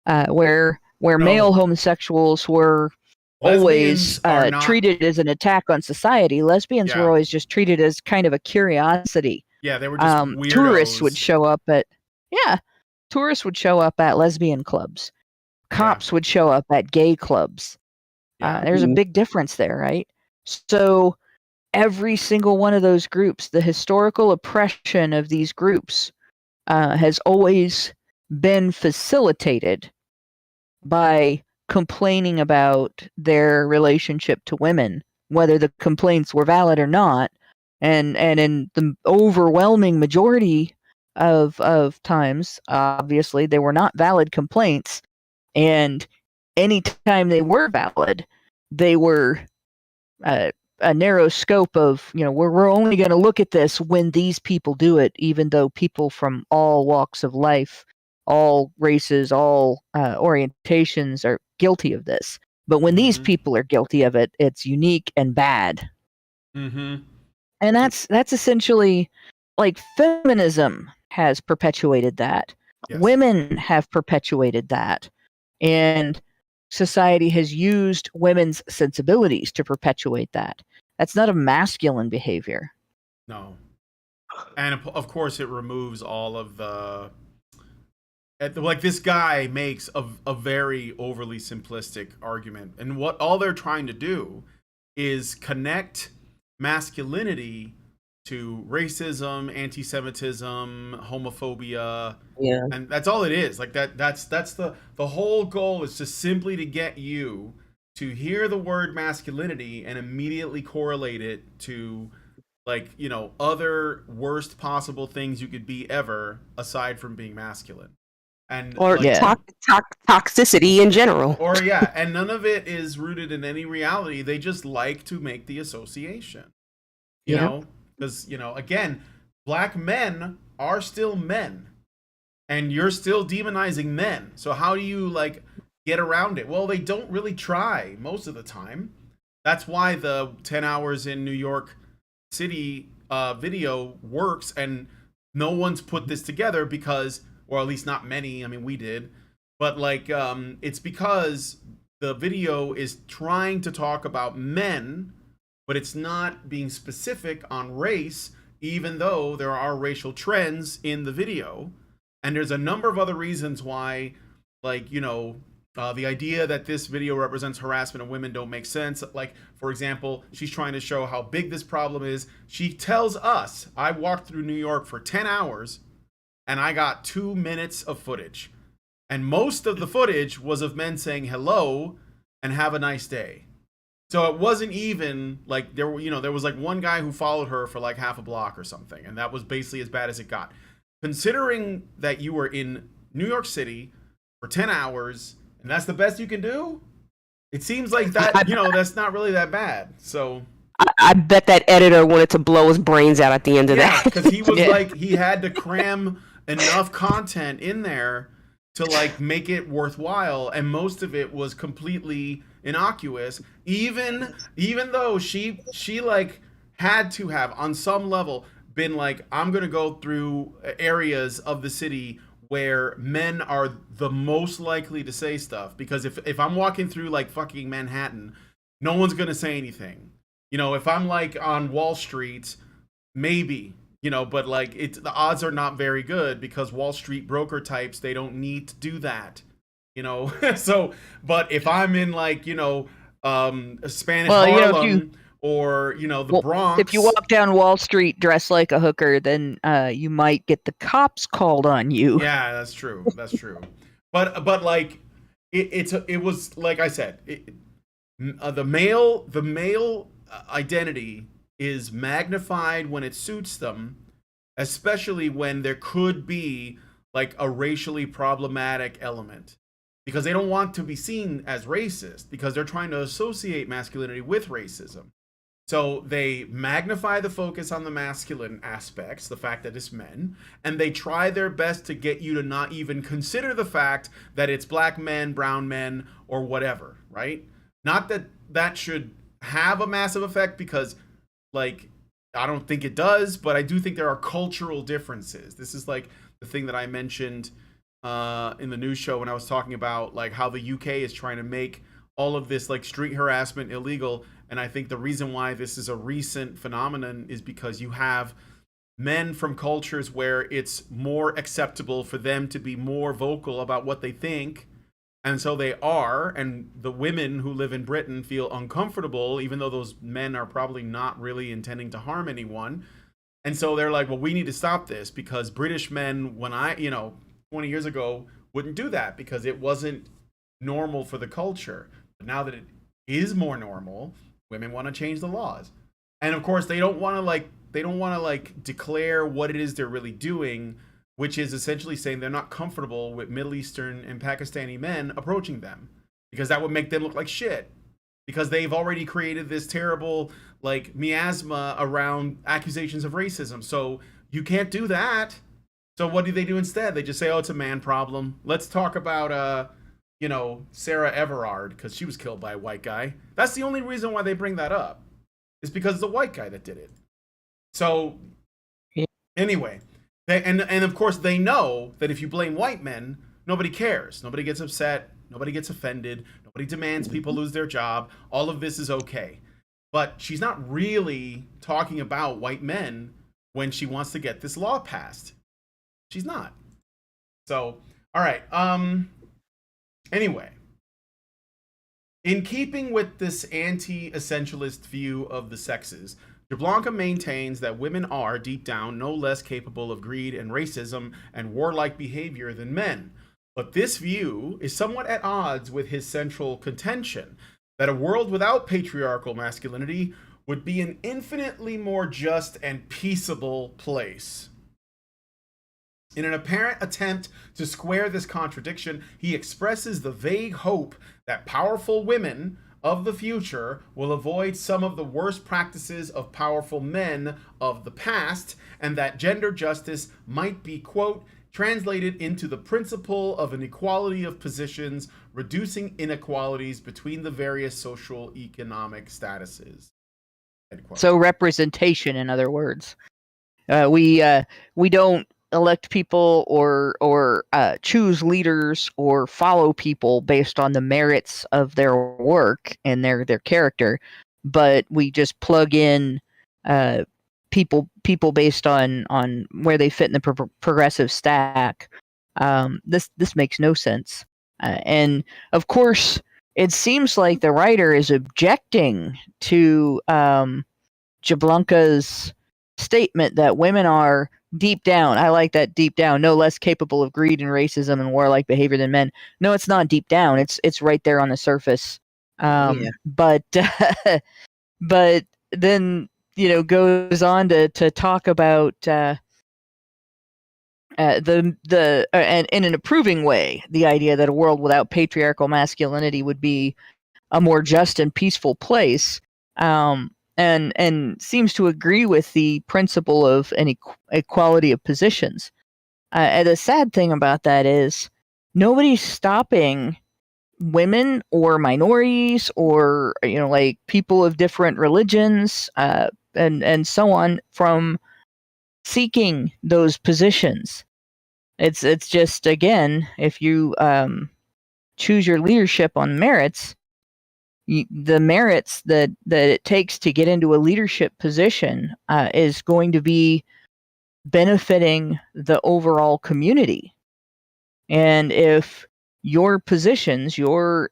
Where male homosexuals were always treated as an attack on society, lesbians were always just treated as kind of a curiosity. Yeah, they were just weirdos. Tourists would show up at lesbian clubs. Cops would show up at gay clubs. There's a big difference there, right? So every single one of those groups, the historical oppression of these groups has always been facilitated by complaining about their relationship to women, whether the complaints were valid or not. And in the overwhelming majority of times, obviously, they were not valid complaints. And any time they were valid, they were a narrow scope of, we're only going to look at this when these people do it, even though people from all walks of life, all races, all orientations are guilty of this. But when these Mhm. people are guilty of it, it's unique and bad. Mm-hmm. And that's essentially, like, feminism has perpetuated that. Yes. Women have perpetuated that. And society has used women's sensibilities to perpetuate that. That's not a masculine behavior. No. And of course, it removes all of the. Like, this guy makes a very overly simplistic argument, and what all they're trying to do is connect masculinity to racism, anti-Semitism, homophobia, Yeah. and that's all it is. Like that's the whole goal is just simply to get you to hear the word masculinity and immediately correlate it to, like, other worst possible things you could be ever aside from being masculine. And Or like, Yeah. toxicity in general. or yeah, and none of it is rooted in any reality. They just like to make the association. You Yeah. know, because again, black men are still men, and you're still demonizing men. So how do you, like, get around it? Well, they don't really try most of the time. That's why the 10 hours in New York City video works, and no one's put this together because, or at least not many. I mean, we did, but like, it's because the video is trying to talk about men, but it's not being specific on race, even though there are racial trends in the video. And there's a number of other reasons why, like, the idea that this video represents harassment of women don't make sense. Like, for example, she's trying to show how big this problem is. She tells us, I walked through New York for 10 hours and I got 2 minutes of footage. And most of the footage was of men saying hello and have a nice day. So it wasn't even like there was like one guy who followed her for like half a block or something. And that was basically as bad as it got. Considering that you were in New York City for 10 hours and that's the best you can do, it seems like that, that's not really that bad. So I bet that editor wanted to blow his brains out at the end of yeah, that. because he was Yeah. like, he had to cram enough content in there to, like, make it worthwhile, and most of it was completely innocuous. Even though she like had to have on some level been like, I'm gonna go through areas of the city where men are the most likely to say stuff, because if I'm walking through like fucking Manhattan, no one's gonna say anything. If I'm like on Wall Street, maybe, but like the odds are not very good because Wall Street broker types, they don't need to do that. So, but if I'm in like, Spanish Harlem or, the Bronx. If you walk down Wall Street dressed like a hooker, then you might get the cops called on you. Yeah, that's true. That's true. But like, it was, like I said, the male identity is magnified when it suits them, especially when there could be like a racially problematic element, because they don't want to be seen as racist because they're trying to associate masculinity with racism. So they magnify the focus on the masculine aspects, the fact that it's men, and they try their best to get you to not even consider the fact that it's black men, brown men, or whatever, right? Not that that should have a massive effect, because, like, I don't think it does, but I do think there are cultural differences. This is like the thing that I mentioned in the news show when I was talking about like how the UK is trying to make all of this like street harassment illegal. And I think the reason why this is a recent phenomenon is because you have men from cultures where it's more acceptable for them to be more vocal about what they think. And so they are, and the women who live in Britain feel uncomfortable, even though those men are probably not really intending to harm anyone. And so they're like, well, we need to stop this because British men, when 20 years ago, wouldn't do that because it wasn't normal for the culture. But now that it is more normal, women want to change the laws. And of course, they don't want to declare what it is they're really doing, which is essentially saying they're not comfortable with Middle Eastern and Pakistani men approaching them, because that would make them look like shit, because they've already created this terrible like miasma around accusations of racism. So you can't do that. So what do they do instead? They just say, oh, it's a man problem. Let's talk about Sarah Everard because she was killed by a white guy. That's the only reason why they bring that up, is because it's a white guy that did it. So anyway, and of course they know that if you blame white men, nobody cares, nobody gets upset, nobody gets offended, nobody demands people lose their job. All of this is okay. But she's not really talking about white men when she wants to get this law passed. She's not. So, all right. Anyway, in keeping with this anti-essentialist view of the sexes, Jablonka maintains that women are, deep down, no less capable of greed and racism and warlike behavior than men. But this view is somewhat at odds with his central contention that a world without patriarchal masculinity would be an infinitely more just and peaceable place. In an apparent attempt to square this contradiction, he expresses the vague hope that powerful women of the future will avoid some of the worst practices of powerful men of the past, and that gender justice might be, quote, translated into the principle of an equality of positions, reducing inequalities between the various social economic statuses. So representation, in other words. We don't elect people or choose leaders or follow people based on the merits of their work and their character, but we just plug in people based on where they fit in the progressive stack. This makes no sense, and of course it seems like the writer is objecting to Jablonka's statement that women are deep down, I like that, deep down, no less capable of greed and racism and warlike behavior than men. No, it's not deep down. It's right there on the surface. But but then goes on to talk about and in an approving way, the idea that a world without patriarchal masculinity would be a more just and peaceful place. And seems to agree with the principle of an equality of positions. And the sad thing about that is nobody's stopping women or minorities or like people of different religions and so on from seeking those positions. It's just, again, if you choose your leadership on merits, the merits that it takes to get into a leadership position is going to be benefiting the overall community. And if your positions, your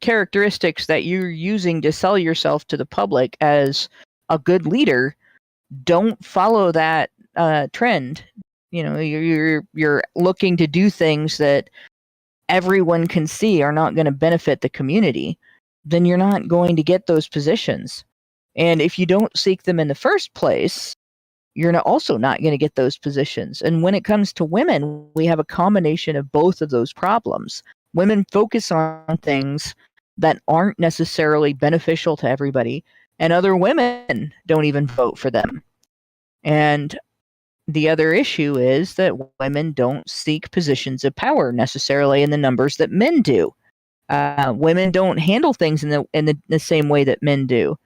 characteristics that you're using to sell yourself to the public as a good leader don't follow that trend, you're looking to do things that everyone can see are not going to benefit the community, then you're not going to get those positions. And if you don't seek them in the first place, you're also not going to get those positions. And when it comes to women, we have a combination of both of those problems. Women focus on things that aren't necessarily beneficial to everybody, and other women don't even vote for them. And the other issue is that women don't seek positions of power necessarily in the numbers that men do. Women don't handle things in the same way that men do.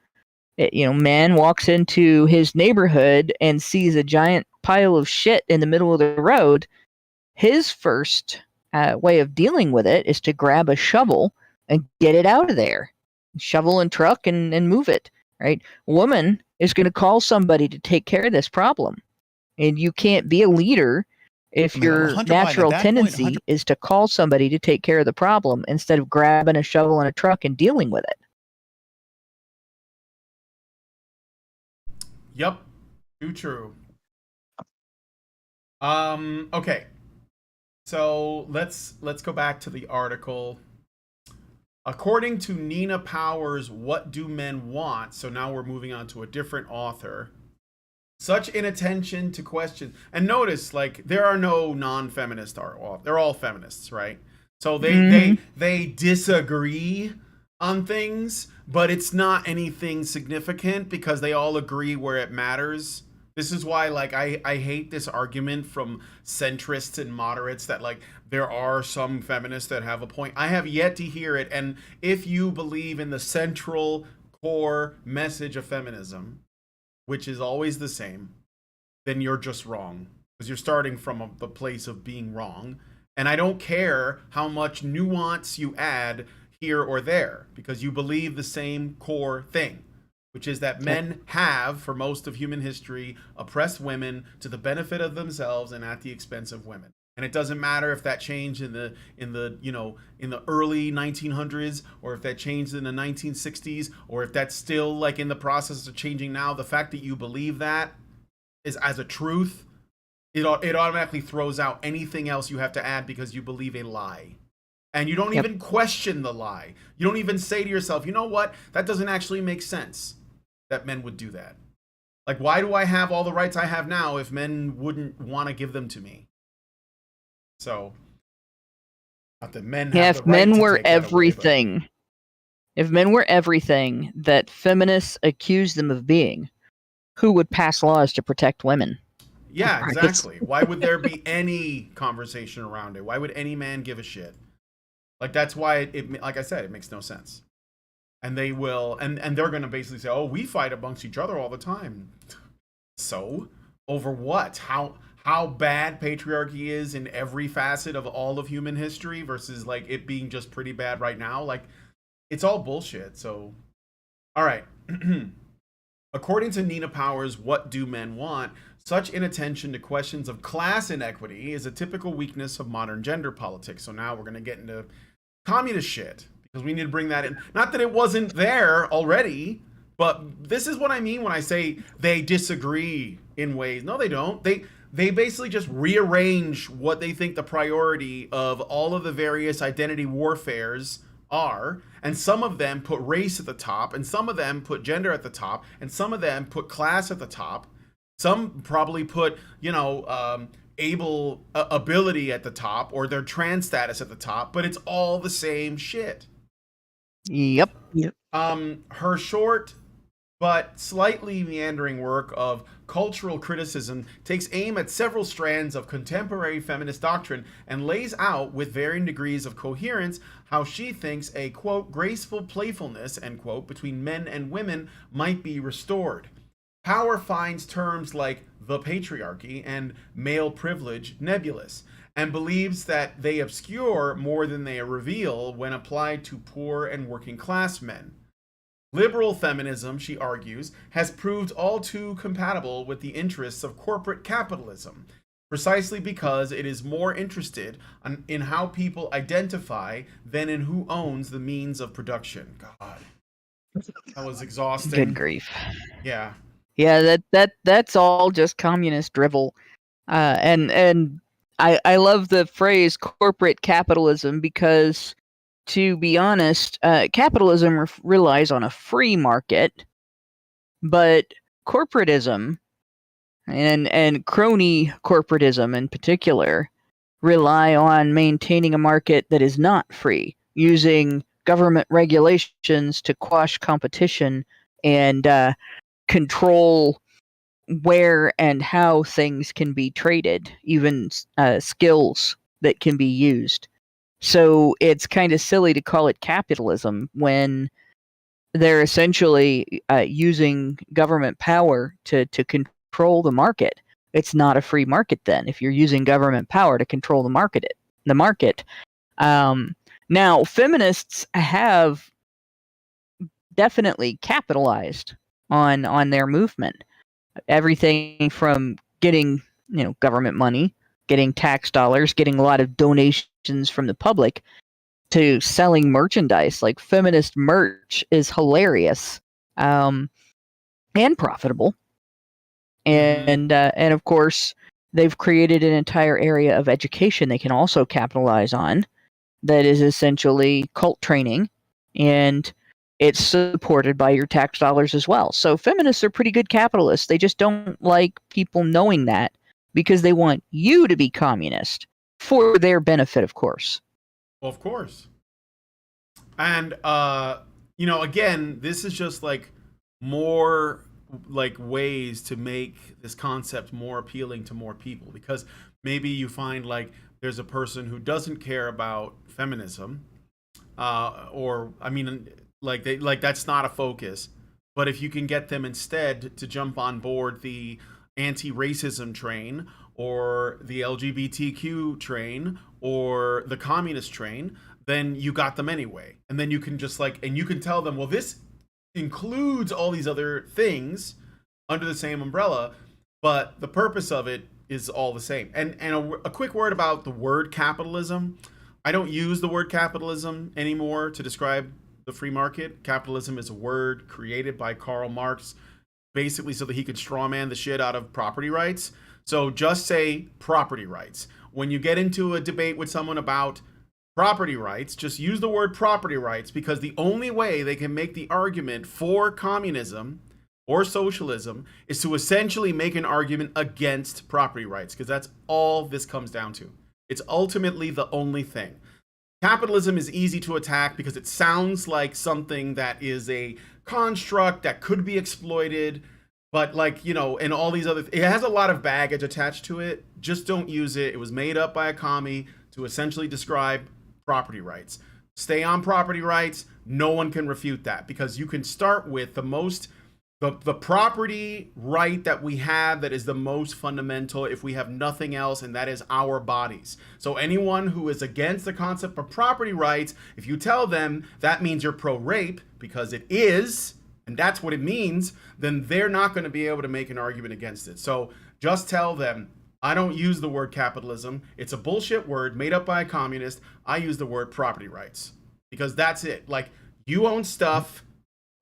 Man walks into his neighborhood and sees a giant pile of shit in the middle of the road. His first way of dealing with it is to grab a shovel and get it out of there. Shovel and truck and move it, right? A woman is going to call somebody to take care of this problem. And you can't be a leader if your natural tendency is to call somebody to take care of the problem instead of grabbing a shovel and a truck and dealing with it. Yep. Too true. Okay. So let's go back to the article. According to Nina Powers' What Do Men Want? So now we're moving on to a different author. Such inattention to questions. And notice, there are no non-feminist authors. They're all feminists, right? So they disagree on things, but it's not anything significant because they all agree where it matters, This is why, like, I hate this argument from centrists and moderates that, like, there are some feminists that have a point. I have yet to hear it. And if you believe in the central core message of feminism, which is always the same, then you're just wrong. Because you're starting from the place of being wrong. And I don't care how much nuance you add here or there, because you believe the same core thing, which is that men have, for most of human history, oppressed women to the benefit of themselves and at the expense of women. And it doesn't matter if that changed in the early 1900s, or if that changed in the 1960s, or if that's still like in the process of changing now. The fact that you believe that is as a truth, it automatically throws out anything else you have to add because you believe a lie. And you don't even question the lie. You don't even say to yourself, you know what? That doesn't actually make sense that men would do that. Like, why do I have all the rights I have now if men wouldn't want to give them to me? So, not that men have if the right men to were take that away, everything, if men were everything that feminists accuse them of being, who would pass laws to protect women? yeah, Right. exactly. Why would there be any conversation around it? Why would any man give a shit? Like, that's why it like I said, it makes no sense. And they will, and they're going to basically say, oh, we fight amongst each other all the time. So, over what? How bad patriarchy is in every facet of all of human history versus, like, it being just pretty bad right now? Like, it's all bullshit. So, all right. According to Nina Powers' What Do Men Want? Such inattention to questions of class inequity is a typical weakness of modern gender politics. So now we're going to get into communist shit, because we need to bring that in. Not that it wasn't there already, but this is what I mean when I say they disagree in ways. No, they don't. They basically just rearrange what they think the priority of all of the various identity warfares are, and some of them put race at the top, and some of them put gender at the top, and some of them put class at the top. Some probably put, ability at the top, or their trans status at the top, but it's all the same shit. Yep. Her short but slightly meandering work of cultural criticism takes aim at several strands of contemporary feminist doctrine and lays out with varying degrees of coherence how she thinks a, quote, graceful playfulness, end quote, between men and women might be restored. Power finds terms like the patriarchy and male privilege nebulous, and believes that they obscure more than they reveal when applied to poor and working class men. Liberal feminism, she argues, has proved all too compatible with the interests of corporate capitalism, precisely because it is more interested in how people identify than in who owns the means of production. God, that was exhausting. Good grief. Yeah. Yeah, that's all just communist drivel. And I love the phrase corporate capitalism because, to be honest, capitalism relies on a free market, but corporatism and crony corporatism in particular rely on maintaining a market that is not free, using government regulations to quash competition and control where and how things can be traded, even skills that can be used. So it's kind of silly to call it capitalism when they're essentially using government power to control the market. It's not a free market then if you're using government power to control the market. Now, feminists have definitely capitalized on their movement. Everything from getting government money, getting tax dollars, getting a lot of donations from the public, to selling merchandise. Like, feminist merch is hilarious and profitable. And of course, they've created an entire area of education they can also capitalize on that is essentially cult training, and it's supported by your tax dollars as well. So feminists are pretty good capitalists. They just don't like people knowing that because they want you to be communist for their benefit, of course. Well, of course. And, again, this is just like more like ways to make this concept more appealing to more people, because maybe you find like there's a person who doesn't care about feminism, or I mean, like that's not a focus. But if you can get them instead to jump on board the anti-racism train, or the LGBTQ train, or the communist train, then you got them anyway. And then you can just like, and you can tell them, well, this includes all these other things under the same umbrella, but the purpose of it is all the same. And a quick word about the word capitalism. I don't use the word capitalism anymore to describe the free market. Capitalism is a word created by Karl Marx, basically so that he could strawman the shit out of property rights. So just say property rights. When you get into a debate with someone about property rights, just use the word property rights, because the only way they can make the argument for communism or socialism is to essentially make an argument against property rights, because that's all this comes down to. It's ultimately the only thing. Capitalism is easy to attack because it sounds like something that is a construct that could be exploited, but like, you know, and all these other, it has a lot of baggage attached to it. Just don't use it. It was made up by a commie to essentially describe property rights. Stay on property rights. No one can refute that, because you can start with the property right that we have that is the most fundamental if we have nothing else, and that is our bodies. So anyone who is against the concept of property rights, if you tell them that means you're pro-rape, because it is, and that's what it means, then they're not going to be able to make an argument against it. So just tell them, I don't use the word capitalism. It's a bullshit word made up by a communist. I use the word property rights, because that's it. Like, you own stuff,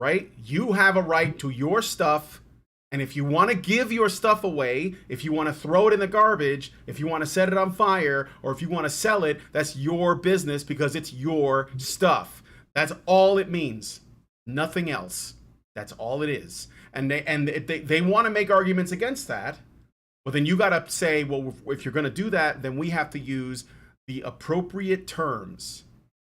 right? You have a right to your stuff. And if you want to give your stuff away, if you want to throw it in the garbage, if you want to set it on fire, or if you want to sell it, that's your business, because it's your stuff. That's all it means. Nothing else. That's all it is. And they want to make arguments against that. Well, then you got to say, well, if you're going to do that, then we have to use the appropriate terms.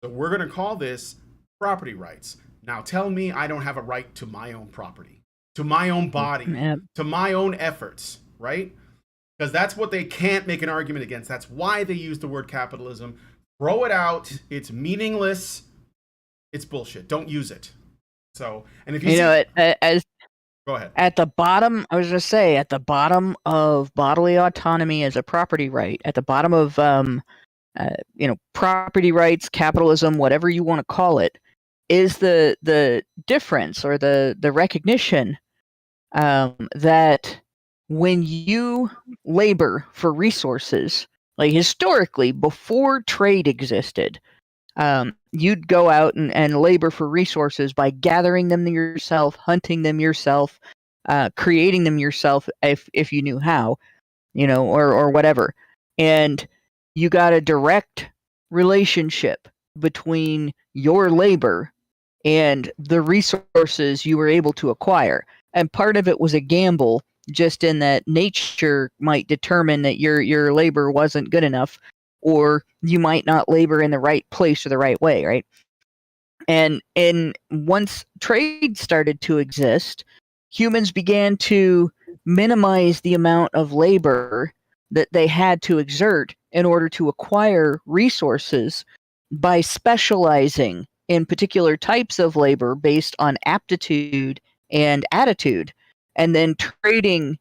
So we're going to call this property rights. Now tell me I don't have a right to my own property, to my own body, to my own efforts, right? Because that's what they can't make an argument against. That's why they use the word capitalism. Throw it out. It's meaningless. It's bullshit. Don't use it. So, and if you know, as go ahead. At the bottom, I was going to say, at the bottom of bodily autonomy as a property right, at the bottom of, property rights, capitalism, whatever you want to call it, is the difference, or the recognition that when you labor for resources, like historically, before trade existed, you'd go out and labor for resources by gathering them yourself, hunting them yourself, creating them yourself if you knew how, or whatever. And you got a direct relationship between your labor and the resources you were able to acquire. And part of it was a gamble, just in that nature might determine that your labor wasn't good enough, or you might not labor in the right place or the right way, right? And once trade started to exist, humans began to minimize the amount of labor that they had to exert in order to acquire resources by specializing in particular types of labor based on aptitude and attitude, and then trading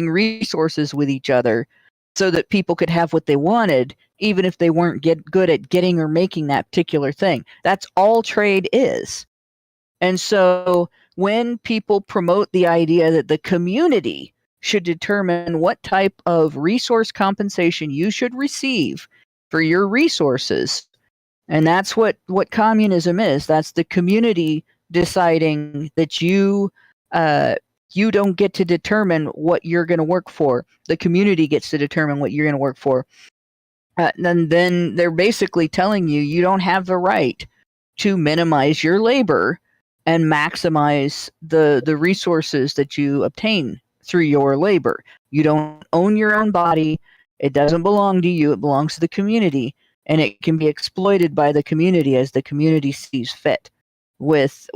resources with each other, so that people could have what they wanted, even if they weren't good at getting or making that particular thing. That's all trade is. And so when people promote the idea that the community should determine what type of resource compensation you should receive for your resources, and that's what communism is. That's the community deciding that you don't get to determine what you're going to work for. The community gets to determine what you're going to work for. And then they're basically telling you don't have the right to minimize your labor and maximize the resources that you obtain through your labor. You don't own your own body. It doesn't belong to you. It belongs to the community, and it can be exploited by the community as the community sees fit, with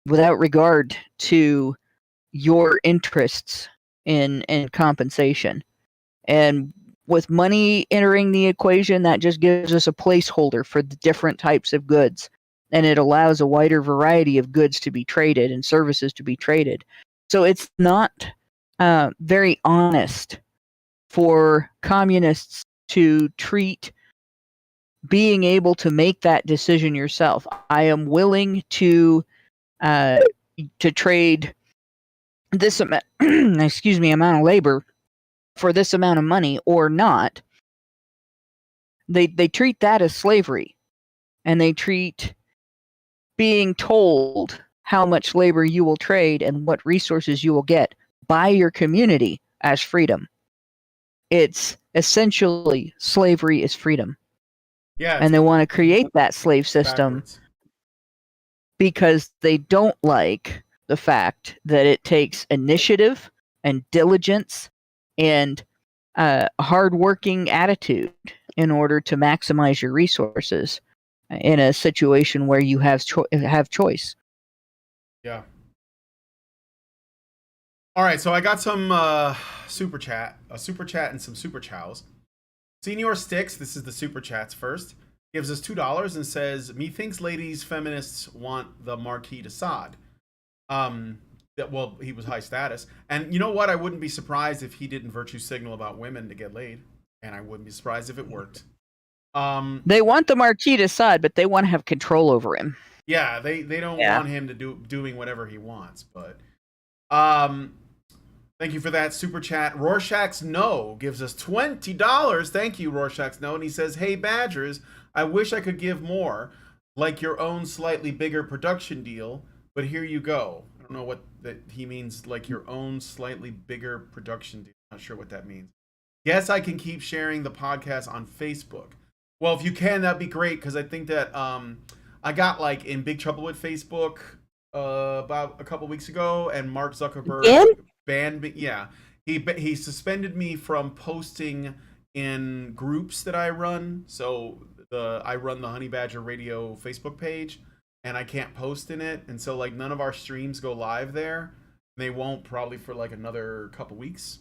without regard to your interests in compensation. And with money entering the equation, that just gives us a placeholder for the different types of goods. And it allows a wider variety of goods to be traded and services to be traded. So it's not very honest for communists to treat being able to make that decision yourself. I am willing to trade this amount, amount of labor for this amount of money or not. They treat that as slavery, and they treat being told how much labor you will trade and what resources you will get by your community as freedom. It's essentially slavery is freedom. Yeah, and they want to create that slave system backwards. Because they don't like the fact that it takes initiative and diligence and a hardworking attitude in order to maximize your resources in a situation where you have choice. Yeah. All right, so I got some super chat and some super chows. Senior Sticks, this is the super chats first, gives us $2 and says, "Methinks ladies feminists want the Marquis de Sade." Well, he was high status, and you know what? I wouldn't be surprised if he didn't virtue signal about women to get laid, and I wouldn't be surprised if it worked. They want the Marquis de Sade, but they want to have control over him. Yeah, they don't want him to doing whatever he wants, but thank you for that super chat. Rorschach's No gives us $20. Thank you, Rorschach's No. And he says, "Hey, Badgers, I wish I could give more, like your own slightly bigger production deal, but here you go." I don't know what that he means, like your own slightly bigger production deal. Not sure what that means. Guess I can keep sharing the podcast on Facebook. Well, if you can, that'd be great, because I think that I got like in big trouble with Facebook about a couple weeks ago, and Mark Zuckerberg banned me. Yeah, he suspended me from posting in groups that I run. So I run the Honey Badger Radio Facebook page, and I can't post in it, and so like none of our streams go live there. They won't probably for like another couple weeks.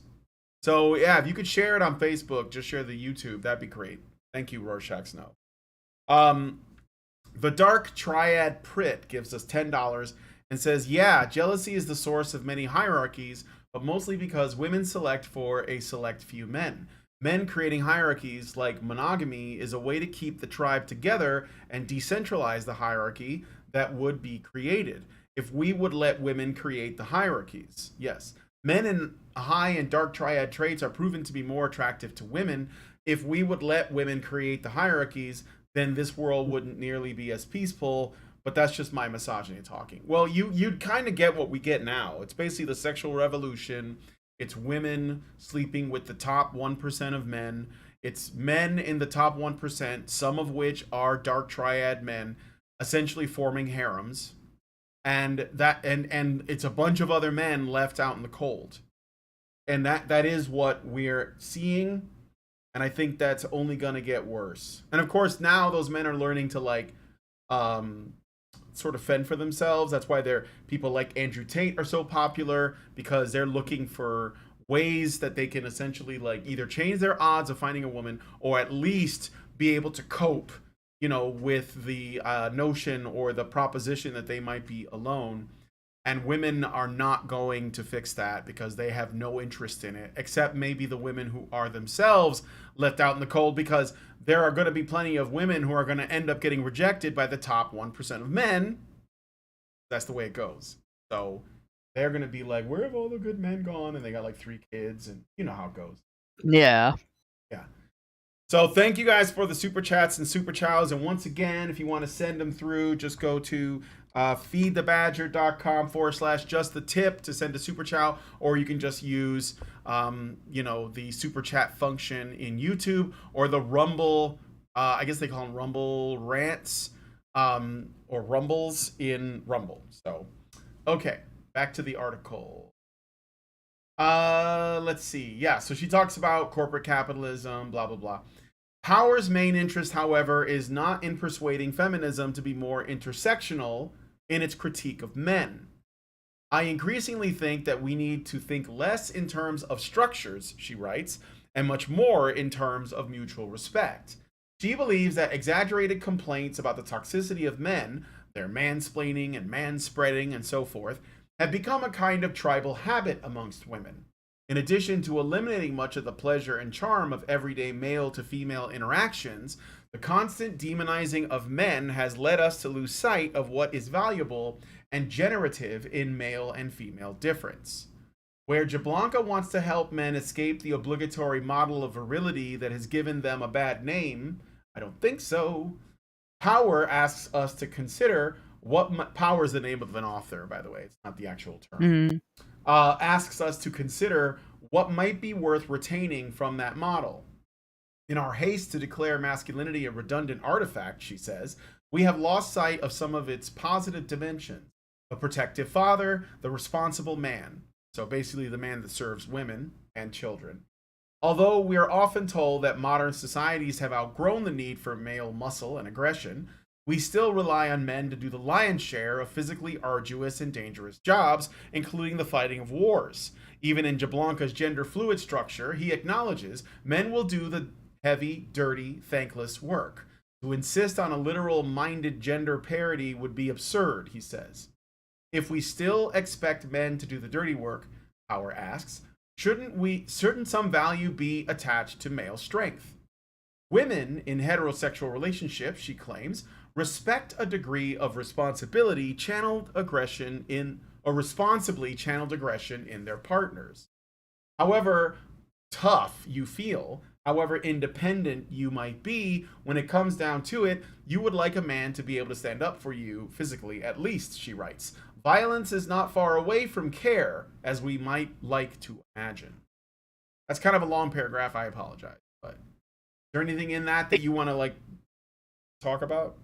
So yeah, if you could share it on Facebook, just share the YouTube, that'd be great. Thank you, Rorschach's No. The Dark Triad Prit gives us $10 and says, "Yeah, jealousy is the source of many hierarchies, but mostly because women select for a select few men. Men creating hierarchies like monogamy is a way to keep the tribe together and decentralize the hierarchy that would be created if we would let women create the hierarchies. Yes, men in high and dark triad traits are proven to be more attractive to women. If we would let women create the hierarchies, then this world wouldn't nearly be as peaceful." But that's just my misogyny talking. Well, you'd kind of get what we get now. It's basically the sexual revolution. It's women sleeping with the top 1% of men. It's men in the top 1%, some of which are dark triad men, essentially forming harems. And it's a bunch of other men left out in the cold. And that is what we're seeing. And I think that's only going to get worse. And of course, now those men are learning to like sort of fend for themselves. That's why people like Andrew Tate are so popular, because they're looking for ways that they can essentially like either change their odds of finding a woman, or at least be able to cope, with the notion or the proposition that they might be alone. And women are not going to fix that, because they have no interest in it, except maybe the women who are themselves left out in the cold, because there are going to be plenty of women who are going to end up getting rejected by the top 1% of men. That's the way it goes. So they're going to be like, "Where have all the good men gone?" And they got like 3 kids, and you know how it goes. Yeah. Yeah. So thank you guys for the super chats and super chows. And once again, if you want to send them through, just go to feedthebadger.com/justthetip to send a super chow, or you can just use the super chat function in YouTube, or the Rumble, I guess they call them Rumble rants, or rumbles in Rumble. So okay, back to the article. Let's see. Yeah, so she talks about corporate capitalism, blah blah blah. Power's main interest, however, is not in persuading feminism to be more intersectional, in its critique of men. I increasingly think that we need to think less in terms of structures, she writes, and much more in terms of mutual respect. She believes that exaggerated complaints about the toxicity of men, their mansplaining and manspreading and so forth, have become a kind of tribal habit amongst women. In addition to eliminating much of the pleasure and charm of everyday male to female interactions, the constant demonizing of men has led us to lose sight of what is valuable and generative in male and female difference. Where Jablonka wants to help men escape the obligatory model of virility that has given them a bad name, I don't think so. Power asks us to consider what Power is the name of an author, by the way. It's not the actual term. Asks us to consider what might be worth retaining from that model. In our haste to declare masculinity a redundant artifact, she says, we have lost sight of some of its positive dimensions. The protective father, the responsible man. So basically the man that serves women and children. Although we are often told that modern societies have outgrown the need for male muscle and aggression, we still rely on men to do the lion's share of physically arduous and dangerous jobs, including the fighting of wars. Even in Jablonka's gender fluid structure, he acknowledges men will do the heavy, dirty, thankless work. To insist on a literal-minded gender parity would be absurd, he says. If we still expect men to do the dirty work, Power asks, shouldn't some value be attached to male strength? Women in heterosexual relationships, she claims, respect a degree of responsibly channeled aggression in their partners. However tough you feel, however independent you might be, when it comes down to it, you would like a man to be able to stand up for you physically, at least, she writes. Violence is not far away from care, as we might like to imagine. That's kind of a long paragraph, I apologize. But is there anything in that you want to talk about?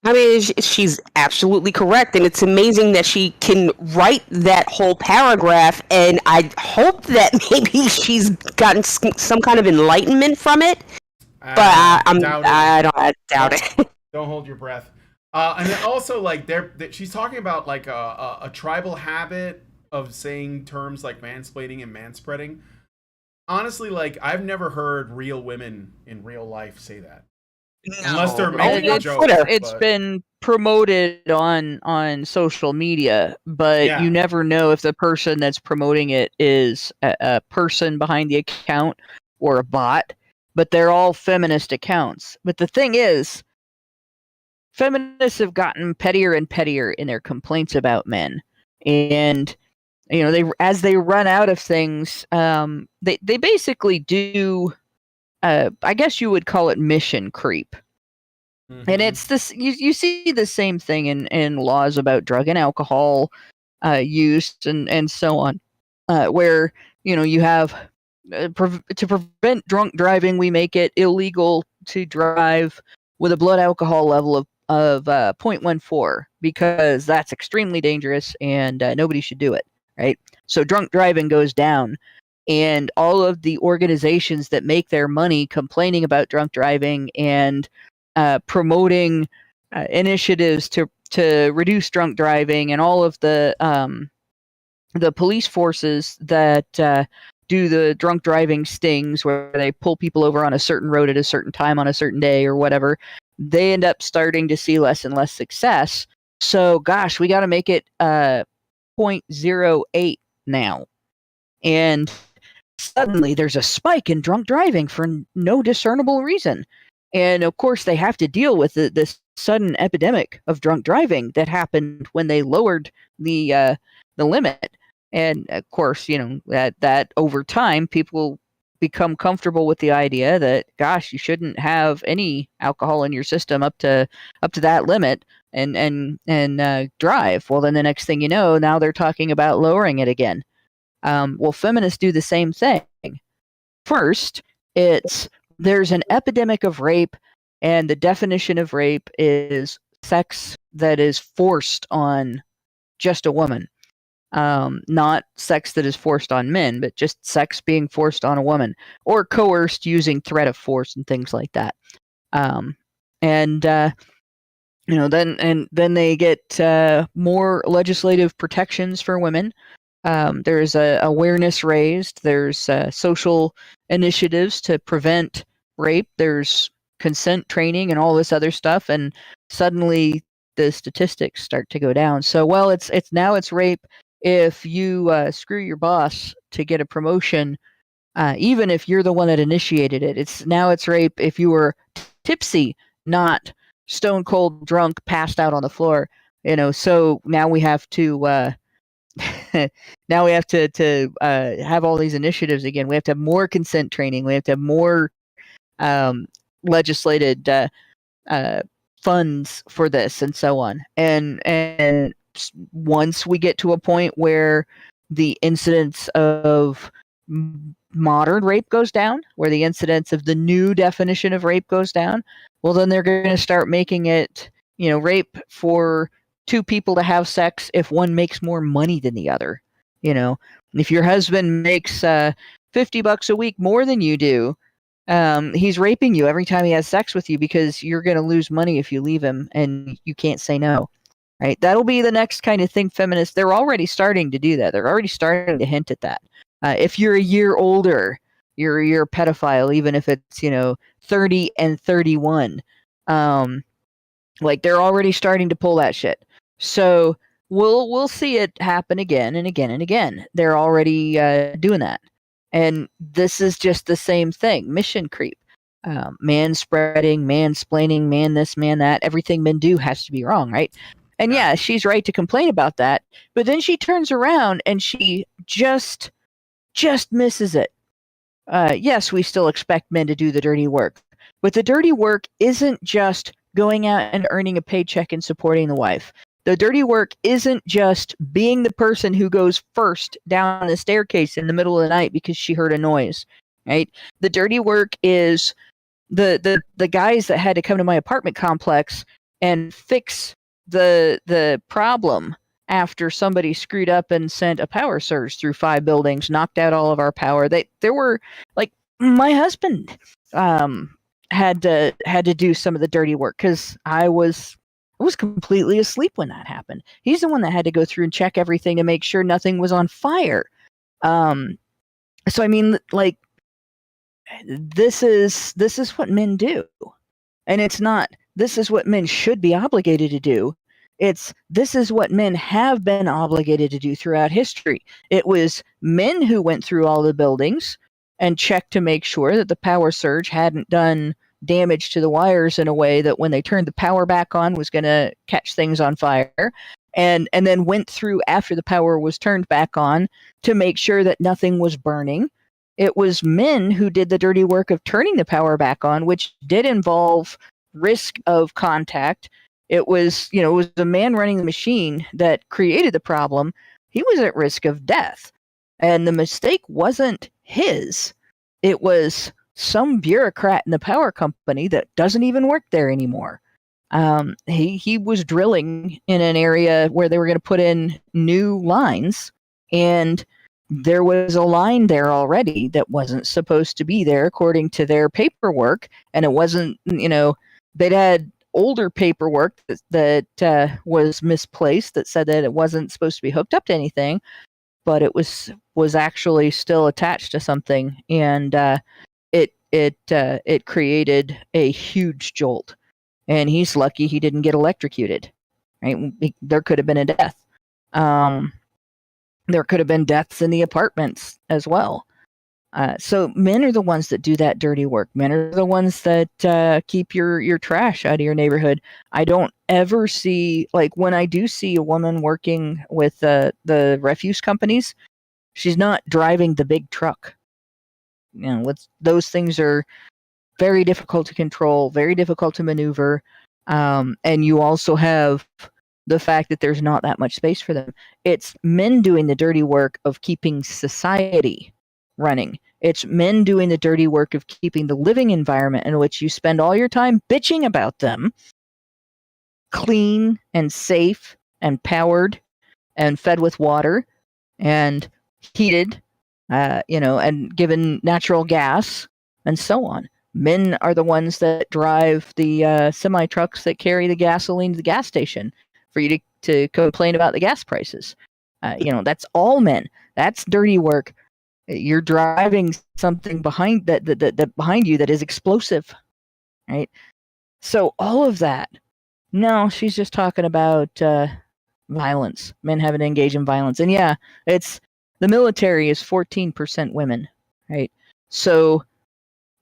I mean, she's absolutely correct, and it's amazing that she can write that whole paragraph, and I hope that maybe she's gotten some kind of enlightenment from it, but I doubt it. Don't hold your breath. And then also, she's talking about a tribal habit of saying terms like mansplaining and manspreading. Honestly, I've never heard real women in real life say that. No. Unless they're making a joke. It's been promoted on social media, but you never know if the person that's promoting it is a person behind the account or a bot. But they're all feminist accounts. But the thing is, feminists have gotten pettier and pettier in their complaints about men, and as they run out of things, they basically do. I guess you would call it mission creep. Mm-hmm. And it's this, you see the same thing in laws about drug and alcohol use and so on, where you have to prevent drunk driving, we make it illegal to drive with a blood alcohol level of 0.14 because that's extremely dangerous and nobody should do it, right? So drunk driving goes down. And all of the organizations that make their money complaining about drunk driving and promoting initiatives to reduce drunk driving, and all of the police forces that do the drunk driving stings where they pull people over on a certain road at a certain time on a certain day or whatever, they end up starting to see less and less success. So, gosh, we got to make it 0.08 now. And suddenly there's a spike in drunk driving for no discernible reason. And of course they have to deal with this sudden epidemic of drunk driving that happened when they lowered the limit. And of course, that over time people become comfortable with the idea that, gosh, you shouldn't have any alcohol in your system up to that limit and drive. Well, then the next thing you know, now they're talking about lowering it again. Well, feminists do the same thing. First, there's an epidemic of rape, and the definition of rape is sex that is forced on just a woman. Not sex that is forced on men, but just sex being forced on a woman, or coerced using threat of force and things like that. then they get more legislative protections for women. There's awareness raised. There's social initiatives to prevent rape. There's consent training and all this other stuff. And suddenly the statistics start to go down. So, well, it's rape if you screw your boss to get a promotion, even if you're the one that initiated it. It's rape if you were tipsy, not stone cold drunk, passed out on the floor. So now we have to. Now we have to have all these initiatives again. We have to have more consent training. We have to have more legislated funds for this and so on. And once we get to a point where the incidence of modern rape goes down, where the incidence of the new definition of rape goes down, well, then they're going to start making it, rape for two people to have sex if one makes more money than the other. If your husband makes $50 a week more than you do, he's raping you every time he has sex with you because you're going to lose money if you leave him and you can't say no. Right? That'll be the next kind of thing feminists, they're already starting to do that. They're already starting to hint at that. If you're a year older, you're a pedophile, even if it's, 30 and 31. Like they're already starting to pull that shit. So we'll see it happen again and again and again. They're already doing that. And this is just the same thing. Mission creep. Man spreading, mansplaining, man this, man that. Everything men do has to be wrong, right? And yeah, she's right to complain about that. But then she turns around and she just misses it. Yes, we still expect men to do the dirty work. But the dirty work isn't just going out and earning a paycheck and supporting the wife. The dirty work isn't just being the person who goes first down the staircase in the middle of the night because she heard a noise, right? The dirty work is the guys that had to come to my apartment complex and fix the problem after somebody screwed up and sent a power surge through 5 buildings, knocked out all of our power. There were, like, my husband had to do some of the dirty work because I was completely asleep when that happened. He's the one that had to go through and check everything to make sure nothing was on fire. So I mean, like, this is what men do, and it's not. This is what men should be obligated to do. This is what men have been obligated to do throughout history. It was men who went through all the buildings and checked to make sure that the power surge hadn't done damage to the wires in a way that when they turned the power back on was going to catch things on fire, and then went through after the power was turned back on to make sure that nothing was burning. It was men who did the dirty work of turning the power back on, which did involve risk of contact. It was the man running the machine that created the problem. He was at risk of death. And the mistake wasn't his. It was some bureaucrat in the power company that doesn't even work there anymore. He was drilling in an area where they were going to put in new lines, and there was a line there already that wasn't supposed to be there according to their paperwork, and it wasn't, they'd had older paperwork that was misplaced that said that it wasn't supposed to be hooked up to anything, but it was actually still attached to something, and it created a huge jolt. And he's lucky he didn't get electrocuted. Right? There could have been a death. There could have been deaths in the apartments as well. So men are the ones that do that dirty work. Men are the ones that keep your trash out of your neighborhood. I don't ever see, like, when I do see a woman working with the refuse companies, she's not driving the big truck. Those things are very difficult to control, very difficult to maneuver. And you also have the fact that there's not that much space for them. It's men doing the dirty work of keeping society running. It's men doing the dirty work of keeping the living environment in which you spend all your time bitching about them clean and safe and powered and fed with water and heated, and given natural gas and so on. Men are the ones that drive the semi trucks that carry the gasoline to the gas station for you to complain about the gas prices. That's all men. That's dirty work. You're driving something behind that behind you that is explosive, right? So all of that. No, she's just talking about violence. Men having to engage in violence, and yeah, it's the military is 14% women, right? So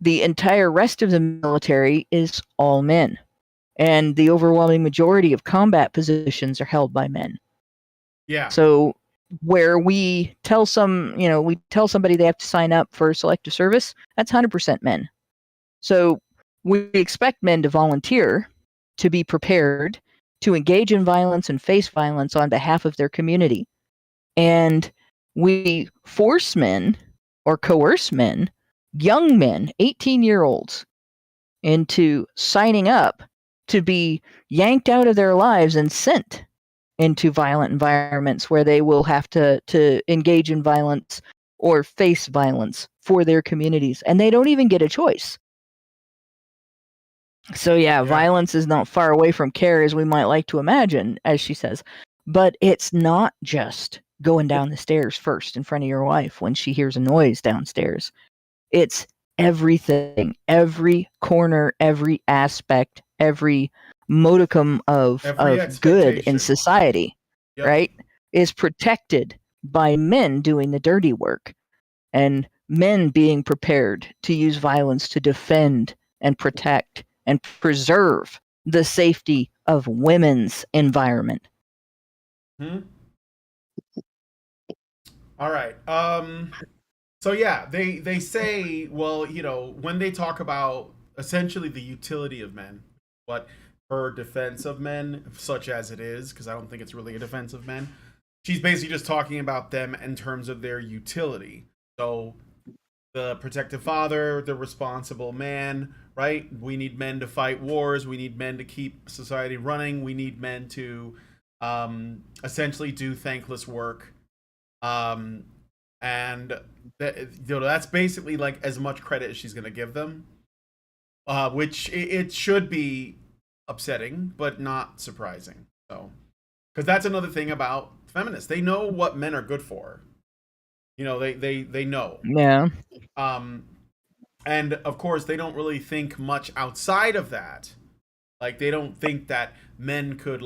the entire rest of the military is all men, and the overwhelming majority of combat positions are held by men. Yeah. So where we tell somebody they have to sign up for selective service, that's 100% men. So we expect men to volunteer, to be prepared, to engage in violence and face violence on behalf of their community. And we force men or coerce men, young men, 18-year-olds, into signing up to be yanked out of their lives and sent into violent environments where they will have to engage in violence or face violence for their communities. And they don't even get a choice. So yeah, violence is not far away from care as we might like to imagine, as she says. But it's not just going down the stairs first in front of your wife when she hears a noise downstairs. It's everything, every corner, every aspect, every modicum of good in society, right, is protected by men doing the dirty work, and men being prepared to use violence to defend and protect and preserve the safety of women's environment. All right. So yeah, they say, well, when they talk about essentially the utility of men, but her defense of men, such as it is, because I don't think it's really a defense of men, she's basically just talking about them in terms of their utility. So the protective father, the responsible man, right? We need men to fight wars. We need men to keep society running. We need men to essentially do thankless work. And that's basically like as much credit as she's going to give them, which it should be upsetting, but not surprising. So, because that's another thing about feminists. They know what men are good for. They know. Yeah. And of course, they don't really think much outside of that. Like, they don't think that men could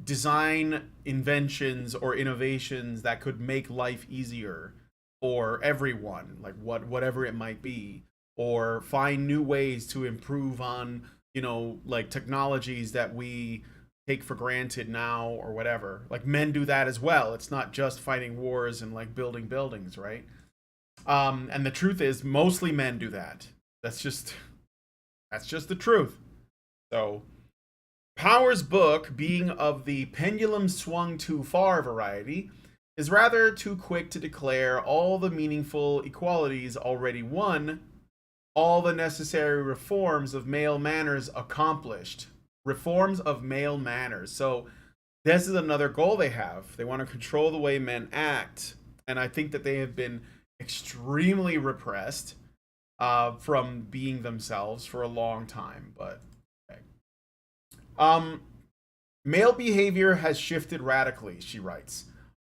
design inventions or innovations that could make life easier for everyone, like whatever it might be, or find new ways to improve on, like technologies that we take for granted now or whatever. Like, men do that as well. It's not just fighting wars and like building buildings, right? And the truth is, mostly men do that. That's just the truth. So, Power's book, being of the pendulum swung too far variety, is rather too quick to declare all the meaningful equalities already won, all the necessary reforms of male manners accomplished. Reforms of male manners. So this is another goal they have. They want to control the way men act. And I think that they have been extremely repressed from being themselves for a long time. But okay. Male behavior has shifted radically, she writes.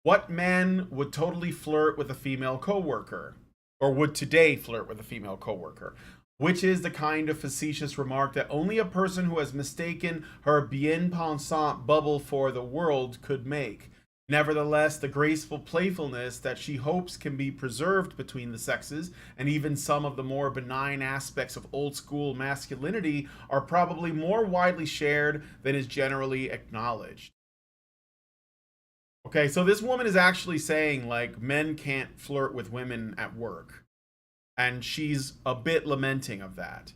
What man would totally flirt with a female coworker, or would today flirt with a female coworker? Which is the kind of facetious remark that only a person who has mistaken her bien-pensant bubble for the world could make. Nevertheless, the graceful playfulness that she hopes can be preserved between the sexes, and even some of the more benign aspects of old-school masculinity, are probably more widely shared than is generally acknowledged. Okay, so this woman is actually saying, like, men can't flirt with women at work. And she's a bit lamenting of that.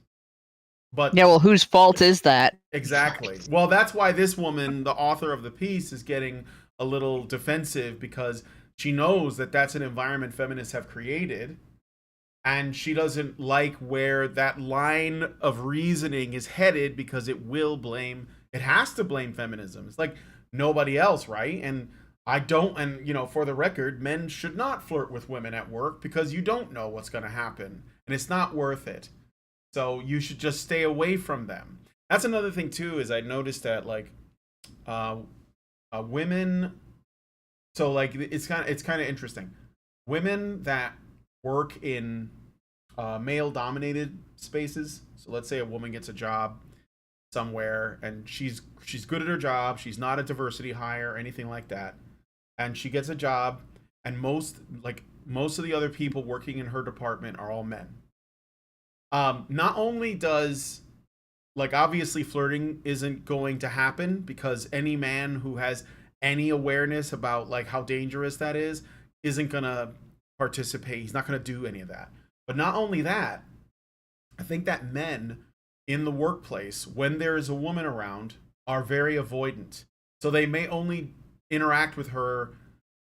But yeah, well, whose fault is that? Exactly. Well, that's why this woman, the author of the piece, is getting a little defensive, because she knows that that's an environment feminists have created, and she doesn't like where that line of reasoning is headed, because it has to blame feminism. It's like nobody else, right? And for the record, men should not flirt with women at work, because you don't know what's going to happen. and it's not worth it. So you should just stay away from them. That's another thing too, is I noticed that like women, so like it's kind of interesting. Women that work in male dominated spaces. So let's say a woman gets a job somewhere and she's good at her job, she's not a diversity hire or anything like that, and she gets a job, and most of the other people working in her department are all men. Not only does, like, obviously flirting isn't going to happen, because any man who has any awareness about like how dangerous that is isn't gonna participate, he's not gonna do any of that. But not only that, I think that men in the workplace, when there is a woman around, are very avoidant. So they may only interact with her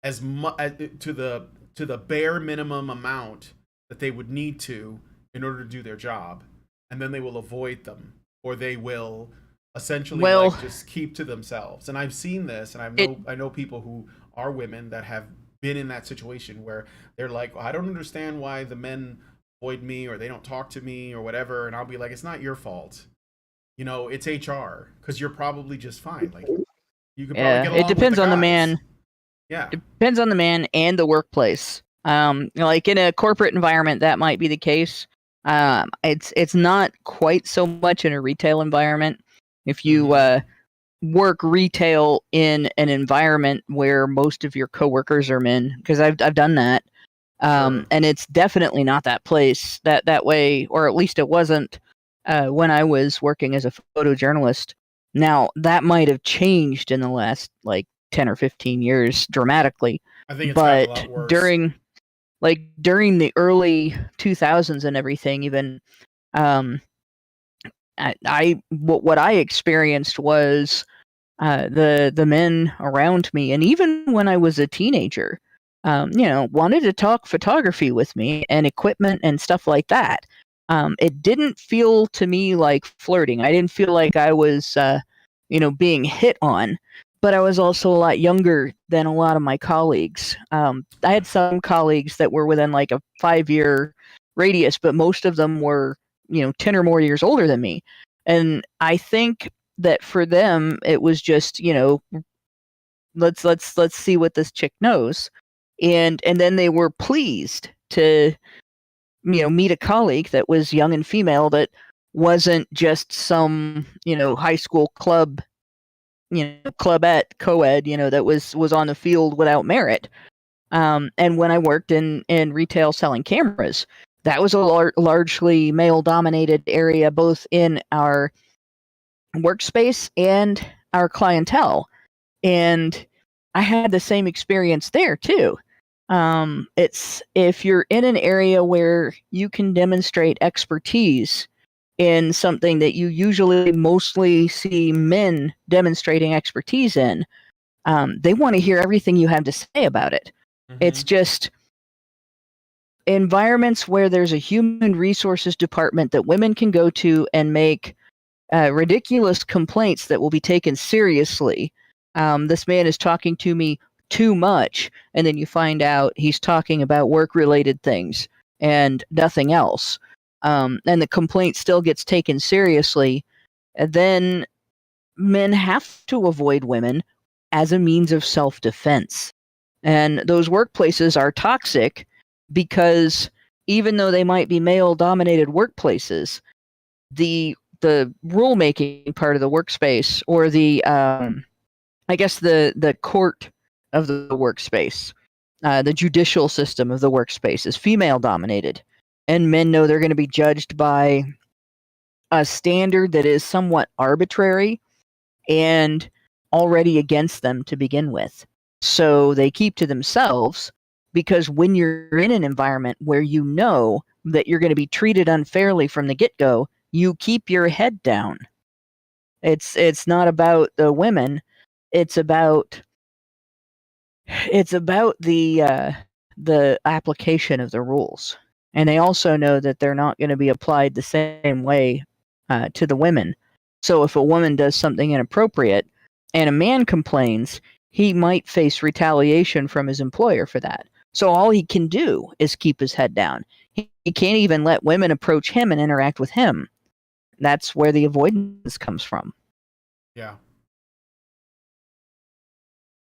as much to the bare minimum amount that they would need to in order to do their job, and then they will avoid them, or they will essentially just keep to themselves. And I've seen this, and I know people who are women that have been in that situation where they're like, I don't understand why the men avoid me, or they don't talk to me, or whatever. And I'll be like, it's not your fault, you know, it's HR, because you're probably just fine. Like, you can probably get along. It depends with on the guys. man. Yeah, depends on the man and the workplace. Like in a corporate environment, that might be the case. It's not quite so much in a retail environment. If you work retail in an environment where most of your coworkers are men, because I've done that. Sure. And it's definitely not that place that way, or at least it wasn't when I was working as a photojournalist. Now, that might have changed in the last like 10 or 15 years dramatically. I think it's gotten a lot worse. during the early 2000s and everything, even what I experienced was the men around me, and even when I was a teenager, wanted to talk photography with me and equipment and stuff like that. It didn't feel to me like flirting. I didn't feel like I was, being hit on, but I was also a lot younger than a lot of my colleagues. I had some colleagues that were within like a 5-year radius, but most of them were, 10 or more years older than me. And I think that for them, it was just, let's see what this chick knows. And then they were pleased to, meet a colleague that was young and female, that wasn't just some, high school club, clubette, co-ed, that was on the field without merit. And when I worked in retail selling cameras, that was a largely male-dominated area, both in our workspace and our clientele. And I had the same experience there too. It's, if you're in an area where you can demonstrate expertise in something that you usually mostly see men demonstrating expertise in, they want to hear everything you have to say about it. Mm-hmm. It's just environments where there's a human resources department that women can go to and make ridiculous complaints that will be taken seriously. This man is talking to me too much, and then you find out he's talking about work-related things and nothing else. And the complaint still gets taken seriously. And then men have to avoid women as a means of self-defense. And those workplaces are toxic because even though they might be male-dominated workplaces, the rule-making part of the workspace, or the court of the workspace, the judicial system of the workspace is female-dominated. And men know they're going to be judged by a standard that is somewhat arbitrary and already against them to begin with. So they keep to themselves, because when you're in an environment where you know that you're going to be treated unfairly from the get-go, you keep your head down. It's not about the women. It's about the application of the rules. And they also know that they're not going to be applied the same way to the women. So if a woman does something inappropriate and a man complains, he might face retaliation from his employer for that. So all he can do is keep his head down. He he can't even let women approach him and interact with him. That's where the avoidance comes from. Yeah.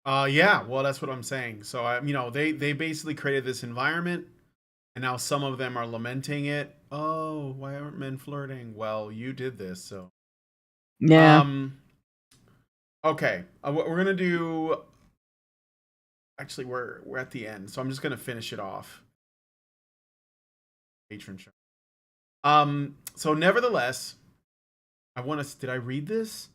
Yeah, well, that's what I'm saying. So, they basically created this environment, and now some of them are lamenting it. Oh, why aren't men flirting? Well, you did this, so. Yeah. Okay, we're gonna do. Actually, we're at the end, so I'm just gonna finish it off. Patron show. So nevertheless, did I read this?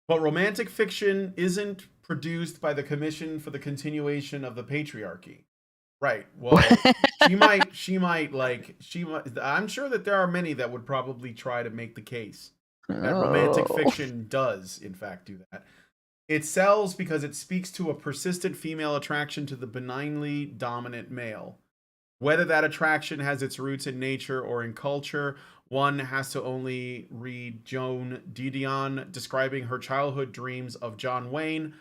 But romantic fiction isn't produced by the Commission for the Continuation of the Patriarchy. Right. Well, she might I'm sure that there are many that would probably try to make the case that romantic fiction does, in fact, do that. It sells because it speaks to a persistent female attraction to the benignly dominant male. Whether that attraction has its roots in nature or in culture, one has to only read Joan Didion describing her childhood dreams of John Wayne,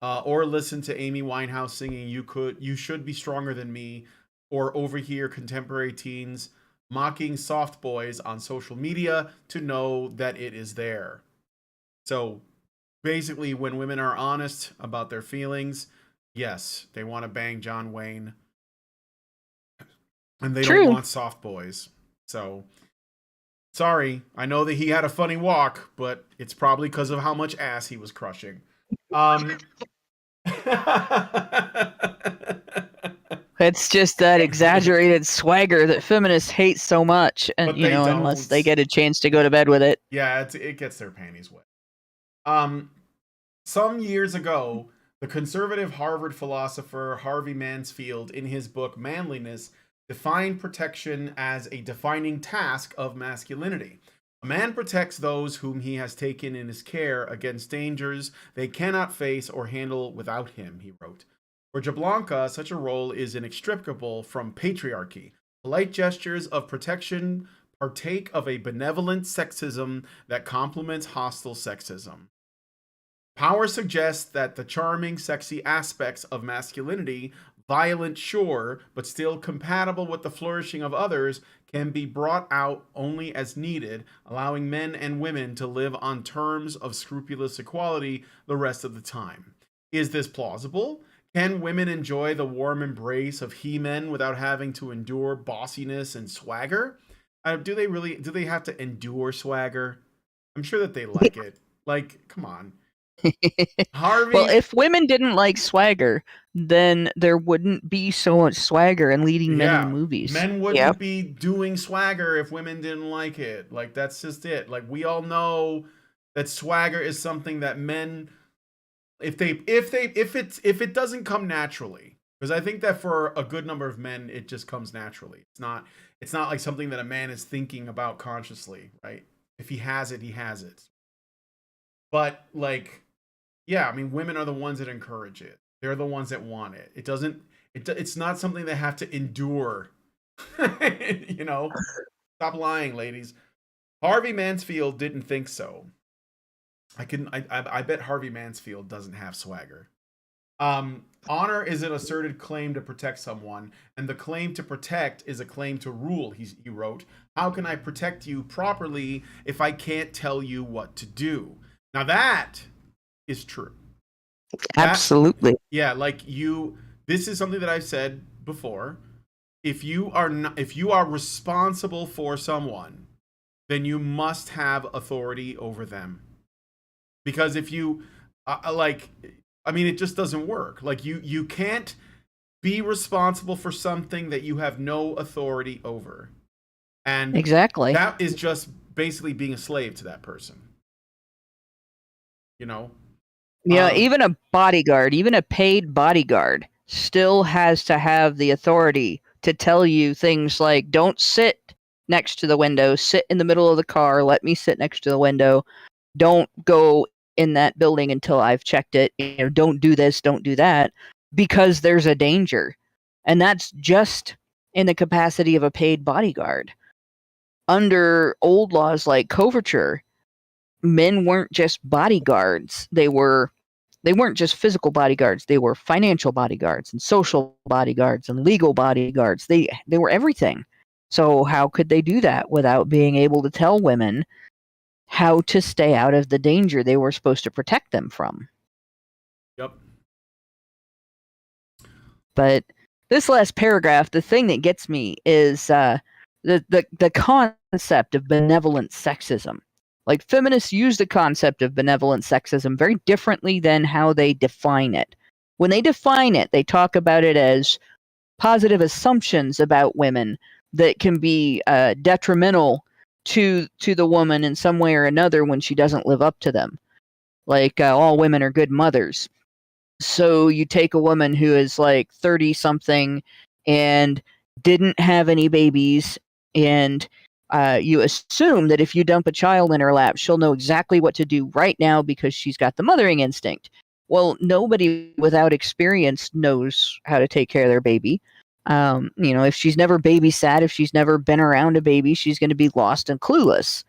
or listen to Amy Winehouse singing "You Should Be Stronger Than Me," or overhear contemporary teens mocking soft boys on social media to know that it is there. So basically, when women are honest about their feelings, yes, they want to bang John Wayne. And they don't want soft boys. So, sorry. I know that he had a funny walk, but it's probably because of how much ass he was crushing. It's just that exaggerated swagger that feminists hate so much, and unless they get a chance to go to bed with it. Yeah, it gets their panties wet. Some years ago, the conservative Harvard philosopher Harvey Mansfield, in his book Manliness, defined protection as a defining task of masculinity. A man protects those whom he has taken in his care against dangers they cannot face or handle without him, he wrote. For Jablonka, such a role is inextricable from patriarchy. Polite gestures of protection partake of a benevolent sexism that complements hostile sexism. Power suggests that the charming, sexy aspects of masculinity, violent, sure, but still compatible with the flourishing of others, can be brought out only as needed, allowing men and women to live on terms of scrupulous equality the rest of the time. Is this plausible? Can women enjoy the warm embrace of he-men without having to endure bossiness and swagger? Do they have to endure swagger? I'm sure that they like it. Like, come on. Harvey. Well, if women didn't like swagger, then there wouldn't be so much swagger in leading men in movies. Men wouldn't be doing swagger if women didn't like it. Like, that's just it. Like, we all know that swagger is something that men, if it doesn't come naturally, because I think that for a good number of men it just comes naturally. It's not like something that a man is thinking about consciously, right? If he has it, he has it. But like, yeah, I mean, women are the ones that encourage it. They're the ones that want it. It's not something they have to endure. Stop lying, ladies. Harvey Mansfield didn't think so. I bet Harvey Mansfield doesn't have swagger. Honor is an asserted claim to protect someone, and the claim to protect is a claim to rule, he wrote. How can I protect you properly if I can't tell you what to do? Now that is true. Absolutely. This is something that I've said before. If you are responsible for someone, then you must have authority over them. Because if you it just doesn't work. Like, you can't be responsible for something that you have no authority over. And exactly, that is just basically being a slave to that person. Yeah, even a bodyguard, even a paid bodyguard, still has to have the authority to tell you things like, don't sit next to the window, sit in the middle of the car, let me sit next to the window, don't go in that building until I've checked it, don't do this, don't do that, because there's a danger. And that's just in the capacity of a paid bodyguard. Under old laws like coverture, men weren't just bodyguards. They weren't just physical bodyguards. They were financial bodyguards and social bodyguards and legal bodyguards. They were everything. So how could they do that without being able to tell women how to stay out of the danger they were supposed to protect them from? Yep. But this last paragraph, the thing that gets me is the concept of benevolent sexism. Like, feminists use the concept of benevolent sexism very differently than how they define it. When they define it, they talk about it as positive assumptions about women that can be detrimental to the woman in some way or another when she doesn't live up to them. Like, all women are good mothers. So you take a woman who is like 30 something and didn't have any babies, and you assume that if you dump a child in her lap, she'll know exactly what to do right now because she's got the mothering instinct. Well, nobody without experience knows how to take care of their baby. If she's never babysat, if she's never been around a baby, she's going to be lost and clueless.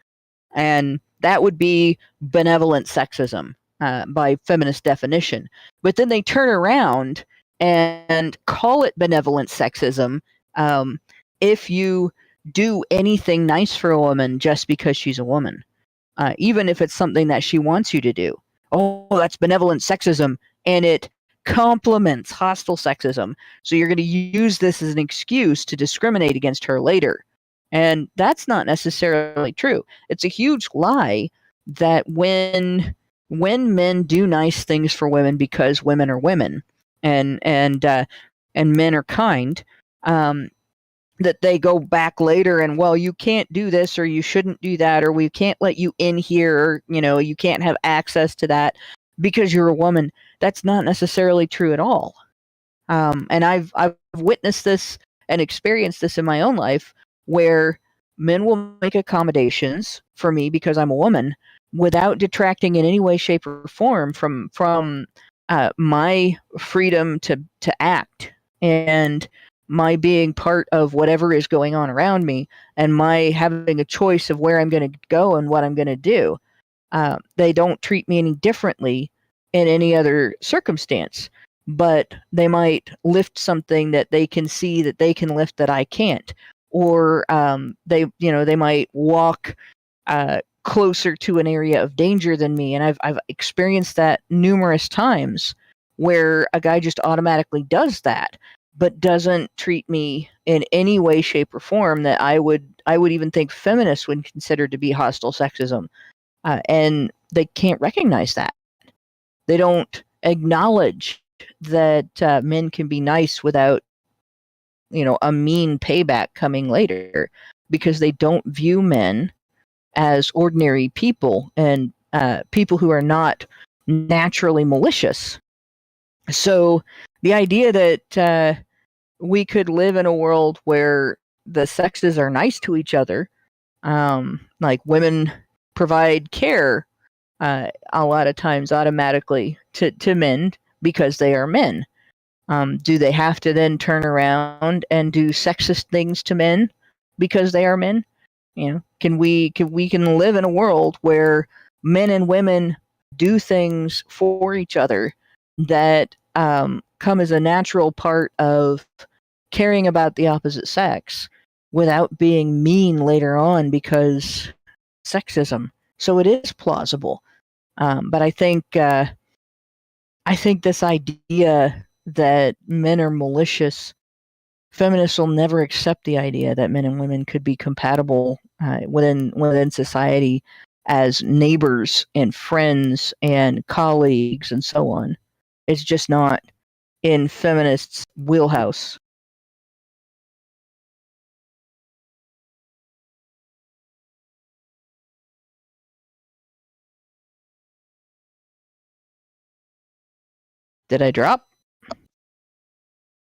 And that would be benevolent sexism by feminist definition. But then they turn around and call it benevolent sexism if you do anything nice for a woman just because she's a woman, even if it's something that she wants you to do. Oh, that's benevolent sexism, and it complements hostile sexism. So you're going to use this as an excuse to discriminate against her later. And that's not necessarily true. It's a huge lie that when men do nice things for women because women are women and men are kind, that they go back later and, well, you can't do this, or you shouldn't do that, or we can't let you in here, or, you can't have access to that because you're a woman. That's not necessarily true at all. And I've witnessed this and experienced this in my own life, where men will make accommodations for me because I'm a woman without detracting in any way, shape, or form from my freedom to act and my being part of whatever is going on around me, and my having a choice of where I'm going to go and what I'm going to do. They don't treat me any differently in any other circumstance, but they might lift something that they can see that they can lift that I can't, or they might walk closer to an area of danger than me. And I've experienced that numerous times, where a guy just automatically does that, but doesn't treat me in any way, shape, or form that I would even think feminists would consider to be hostile sexism. And they can't recognize that. They don't acknowledge that men can be nice without, a mean payback coming later, because they don't view men as ordinary people and people who are not naturally malicious. So the idea that we could live in a world where the sexes are nice to each other, like women provide care a lot of times automatically to men because they are men. Do they have to then turn around and do sexist things to men because they are men? Can we live in a world where men and women do things for each other that come as a natural part of caring about the opposite sex without being mean later on because sexism? So it is plausible. But I think this idea that men are malicious, feminists will never accept the idea that men and women could be compatible within society as neighbors and friends and colleagues and so on. It's just not in feminists' wheelhouse. Did I drop?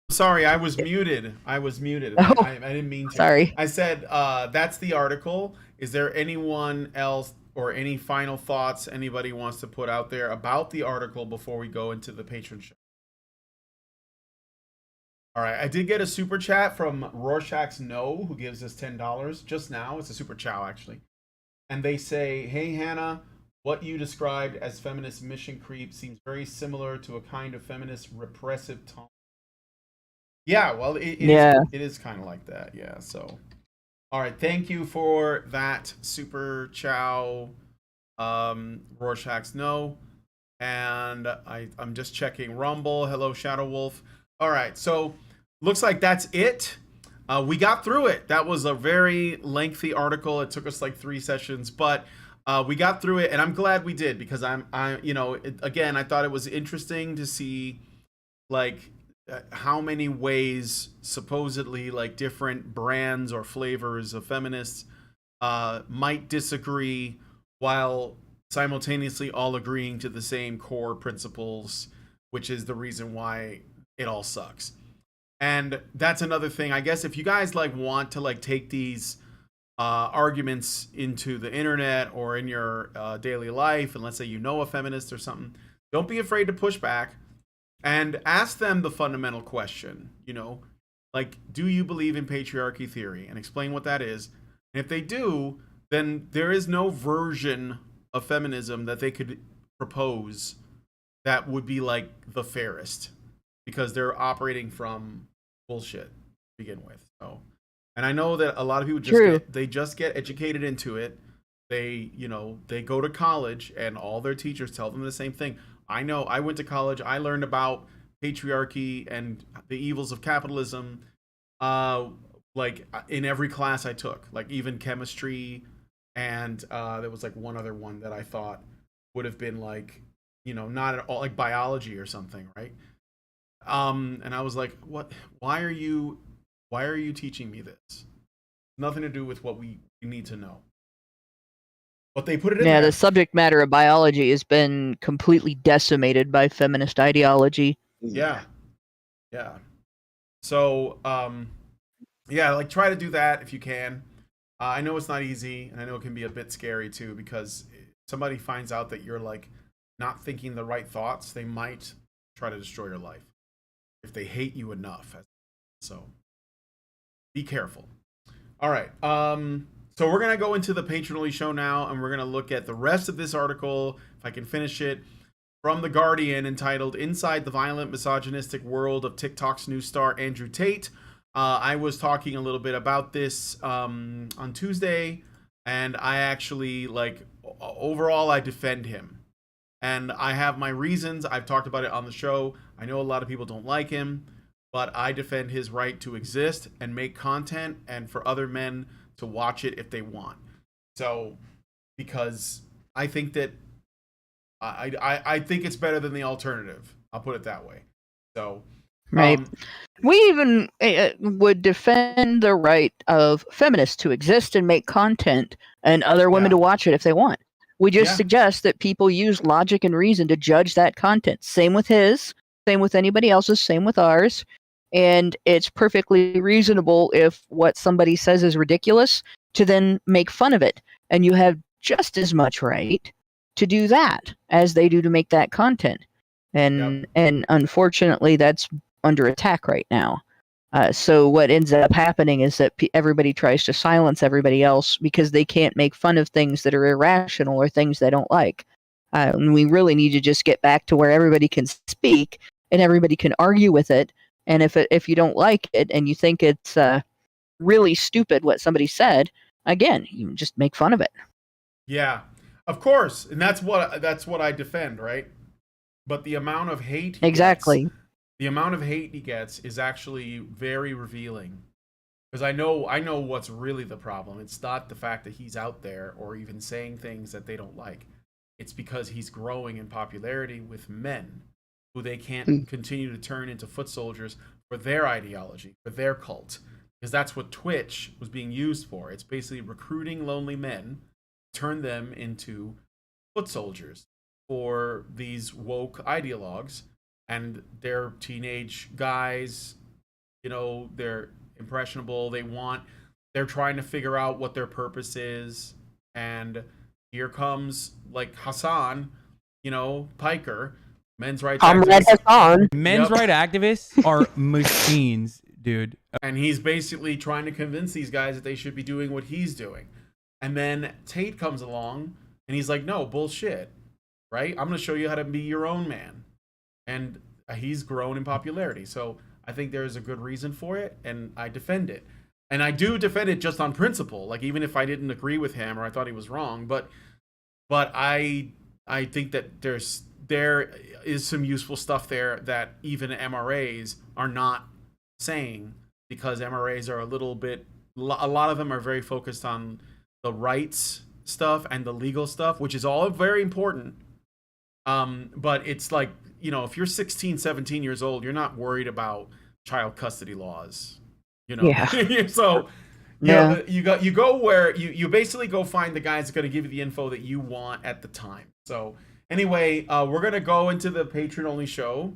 Sorry, I was muted. Oh, I didn't mean to. sorry. I said that's the article. Is there anyone else or any final thoughts anybody wants to put out there about the article before we go into the patron show? All right, I did get a super chat from Rorschach's No, who gives us $10 just now. It's a super chow, actually. And they say, hey, Hannah, what you described as feminist mission creep seems very similar to a kind of feminist repressive tone. Yeah, well, it is kind of like that, yeah, so. All right, thank you for that super chow. Rorschach's no. And I'm just checking Rumble. Hello, Shadow Wolf. All right, so looks like that's it. We got through it. That was a very lengthy article. It took us like 3 sessions, but we got through it, and I'm glad we did, because again, I thought it was interesting to see like how many ways supposedly like different brands or flavors of feminists might disagree while simultaneously all agreeing to the same core principles, which is the reason why it all sucks. And that's another thing, I guess, if you guys like want to like take these arguments into the internet or in your daily life, and let's say you know a feminist or something, don't be afraid to push back and ask them the fundamental question, like, do you believe in patriarchy theory, and explain what that is. And if they do, then there is no version of feminism that they could propose that would be like the fairest, because they're operating from bullshit to begin with. So, and I know that a lot of people just get educated into it. They go to college and all their teachers tell them the same thing. I know, I went to college, I learned about patriarchy and the evils of capitalism like in every class I took, like even chemistry, and there was like one other one that I thought would have been like, not at all, like biology or something, right? And I was like, what? Why are you teaching me this? Nothing to do with what we need to know. But they put it in there. The subject matter of biology has been completely decimated by feminist ideology. Yeah. So, like try to do that if you can. I know it's not easy, and I know it can be a bit scary too, because if somebody finds out that you're like not thinking the right thoughts, they might try to destroy your life if they hate you enough. So be careful. All right. So we're going to go into the Patronally show now, and we're going to look at the rest of this article, if I can finish it, from The Guardian, entitled Inside the Violent Misogynistic World of TikTok's New Star Andrew Tate. I was talking a little bit about this on Tuesday, and I actually, overall, I defend him. And I have my reasons. I've talked about it on the show. I know a lot of people don't like him, but I defend his right to exist and make content, and for other men to watch it if they want. So, because I think that I think it's better than the alternative. I'll put it that way. So, right. We even would defend the right of feminists to exist and make content, and other women to watch it if they want. We just suggest that people use logic and reason to judge that content. Same with his, same with anybody else's, same with ours. And it's perfectly reasonable, if what somebody says is ridiculous, to then make fun of it. And you have just as much right to do that as they do to make that content. And unfortunately, that's under attack right now. So what ends up happening is that everybody tries to silence everybody else because they can't make fun of things that are irrational or things they don't like. And we really need to just get back to where everybody can speak and everybody can argue with it. And if you don't like it and you think it's really stupid what somebody said, again, you just make fun of it. Yeah, of course, and that's what I defend, right? But the amount of hate he gets is actually very revealing, because I know what's really the problem. It's not the fact that he's out there or even saying things that they don't like. It's because he's growing in popularity with men who they can't continue to turn into foot soldiers for their ideology, for their cult. Because that's what Twitch was being used for. It's basically recruiting lonely men, turn them into foot soldiers for these woke ideologues. And they're teenage guys, they're impressionable. They're trying to figure out what their purpose is. And here comes like Hassan, Piker, men's rights activists. Men's rights activists are machines, dude. And he's basically trying to convince these guys that they should be doing what he's doing. And then Tate comes along and he's like, no, bullshit, right? I'm going to show you how to be your own man. And he's grown in popularity. So I think there's a good reason for it, and I defend it. And I do defend it just on principle, like even if I didn't agree with him or I thought he was wrong. But I think that there is some useful stuff there that even MRAs are not saying, because MRAs are a lot of them are very focused on the rights stuff and the legal stuff, which is all very important. But it's like, you know, if you're 16, 17 years old, you're not worried about child custody laws, you know? Yeah. So Yeah. you go where you basically go find the guys that are going to give you the info that you want at the time. So anyway, we're going to go into the Patreon only show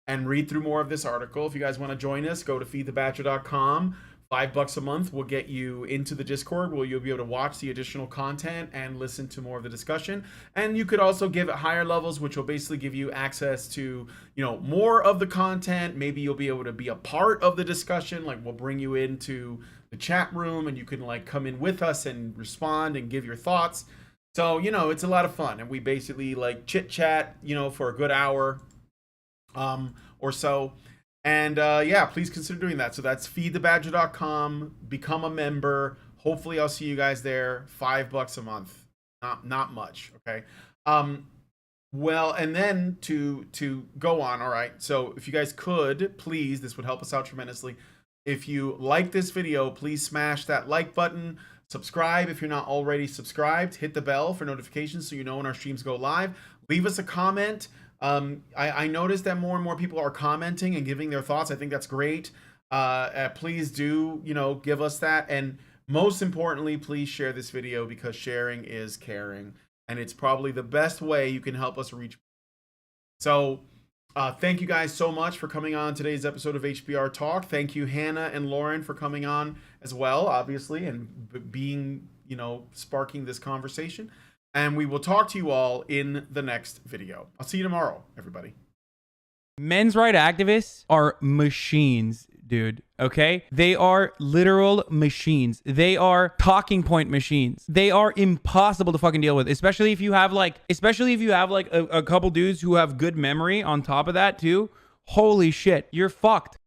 and read through more of this article. If you guys want to join us, go to feedthebadger.com. $5 a month will get you into the Discord, where you'll be able to watch the additional content and listen to more of the discussion. And you could also give it higher levels, which will basically give you access to, you know, more of the content. Maybe you'll be able to be a part of the discussion. Like, we'll bring you into the chat room and you can like come in with us and respond and give your thoughts. So, you know, it's a lot of fun. And we basically like chit chat, you know, for a good hour or so. And yeah, please consider doing that. So that's feedthebadger.com. Become a member. Hopefully I'll see you guys there. $5 a month. Not much, okay? Well, and then to go on, all right. So if you guys could, please, this would help us out tremendously. If you like this video, please smash that like button. Subscribe if you're not already subscribed. Hit the bell for notifications so you know when our streams go live. Leave us a comment. I noticed that more and more people are commenting and giving their thoughts. I think that's great. Please do, you know, give us that. And most importantly, please share this video, because sharing is caring. And it's probably the best way you can help us reach. So thank you guys so much for coming on today's episode of HBR Talk. Thank you, Hannah and Lauren, for coming on as well, obviously, and being, you know, sparking this conversation. And we will talk to you all in the next video. I'll see you tomorrow, everybody. Men's right activists are machines, dude. Okay? They are literal machines. They are talking point machines. They are impossible to fucking deal with, especially if you have like a couple dudes who have good memory on top of that too. Holy shit, you're fucked.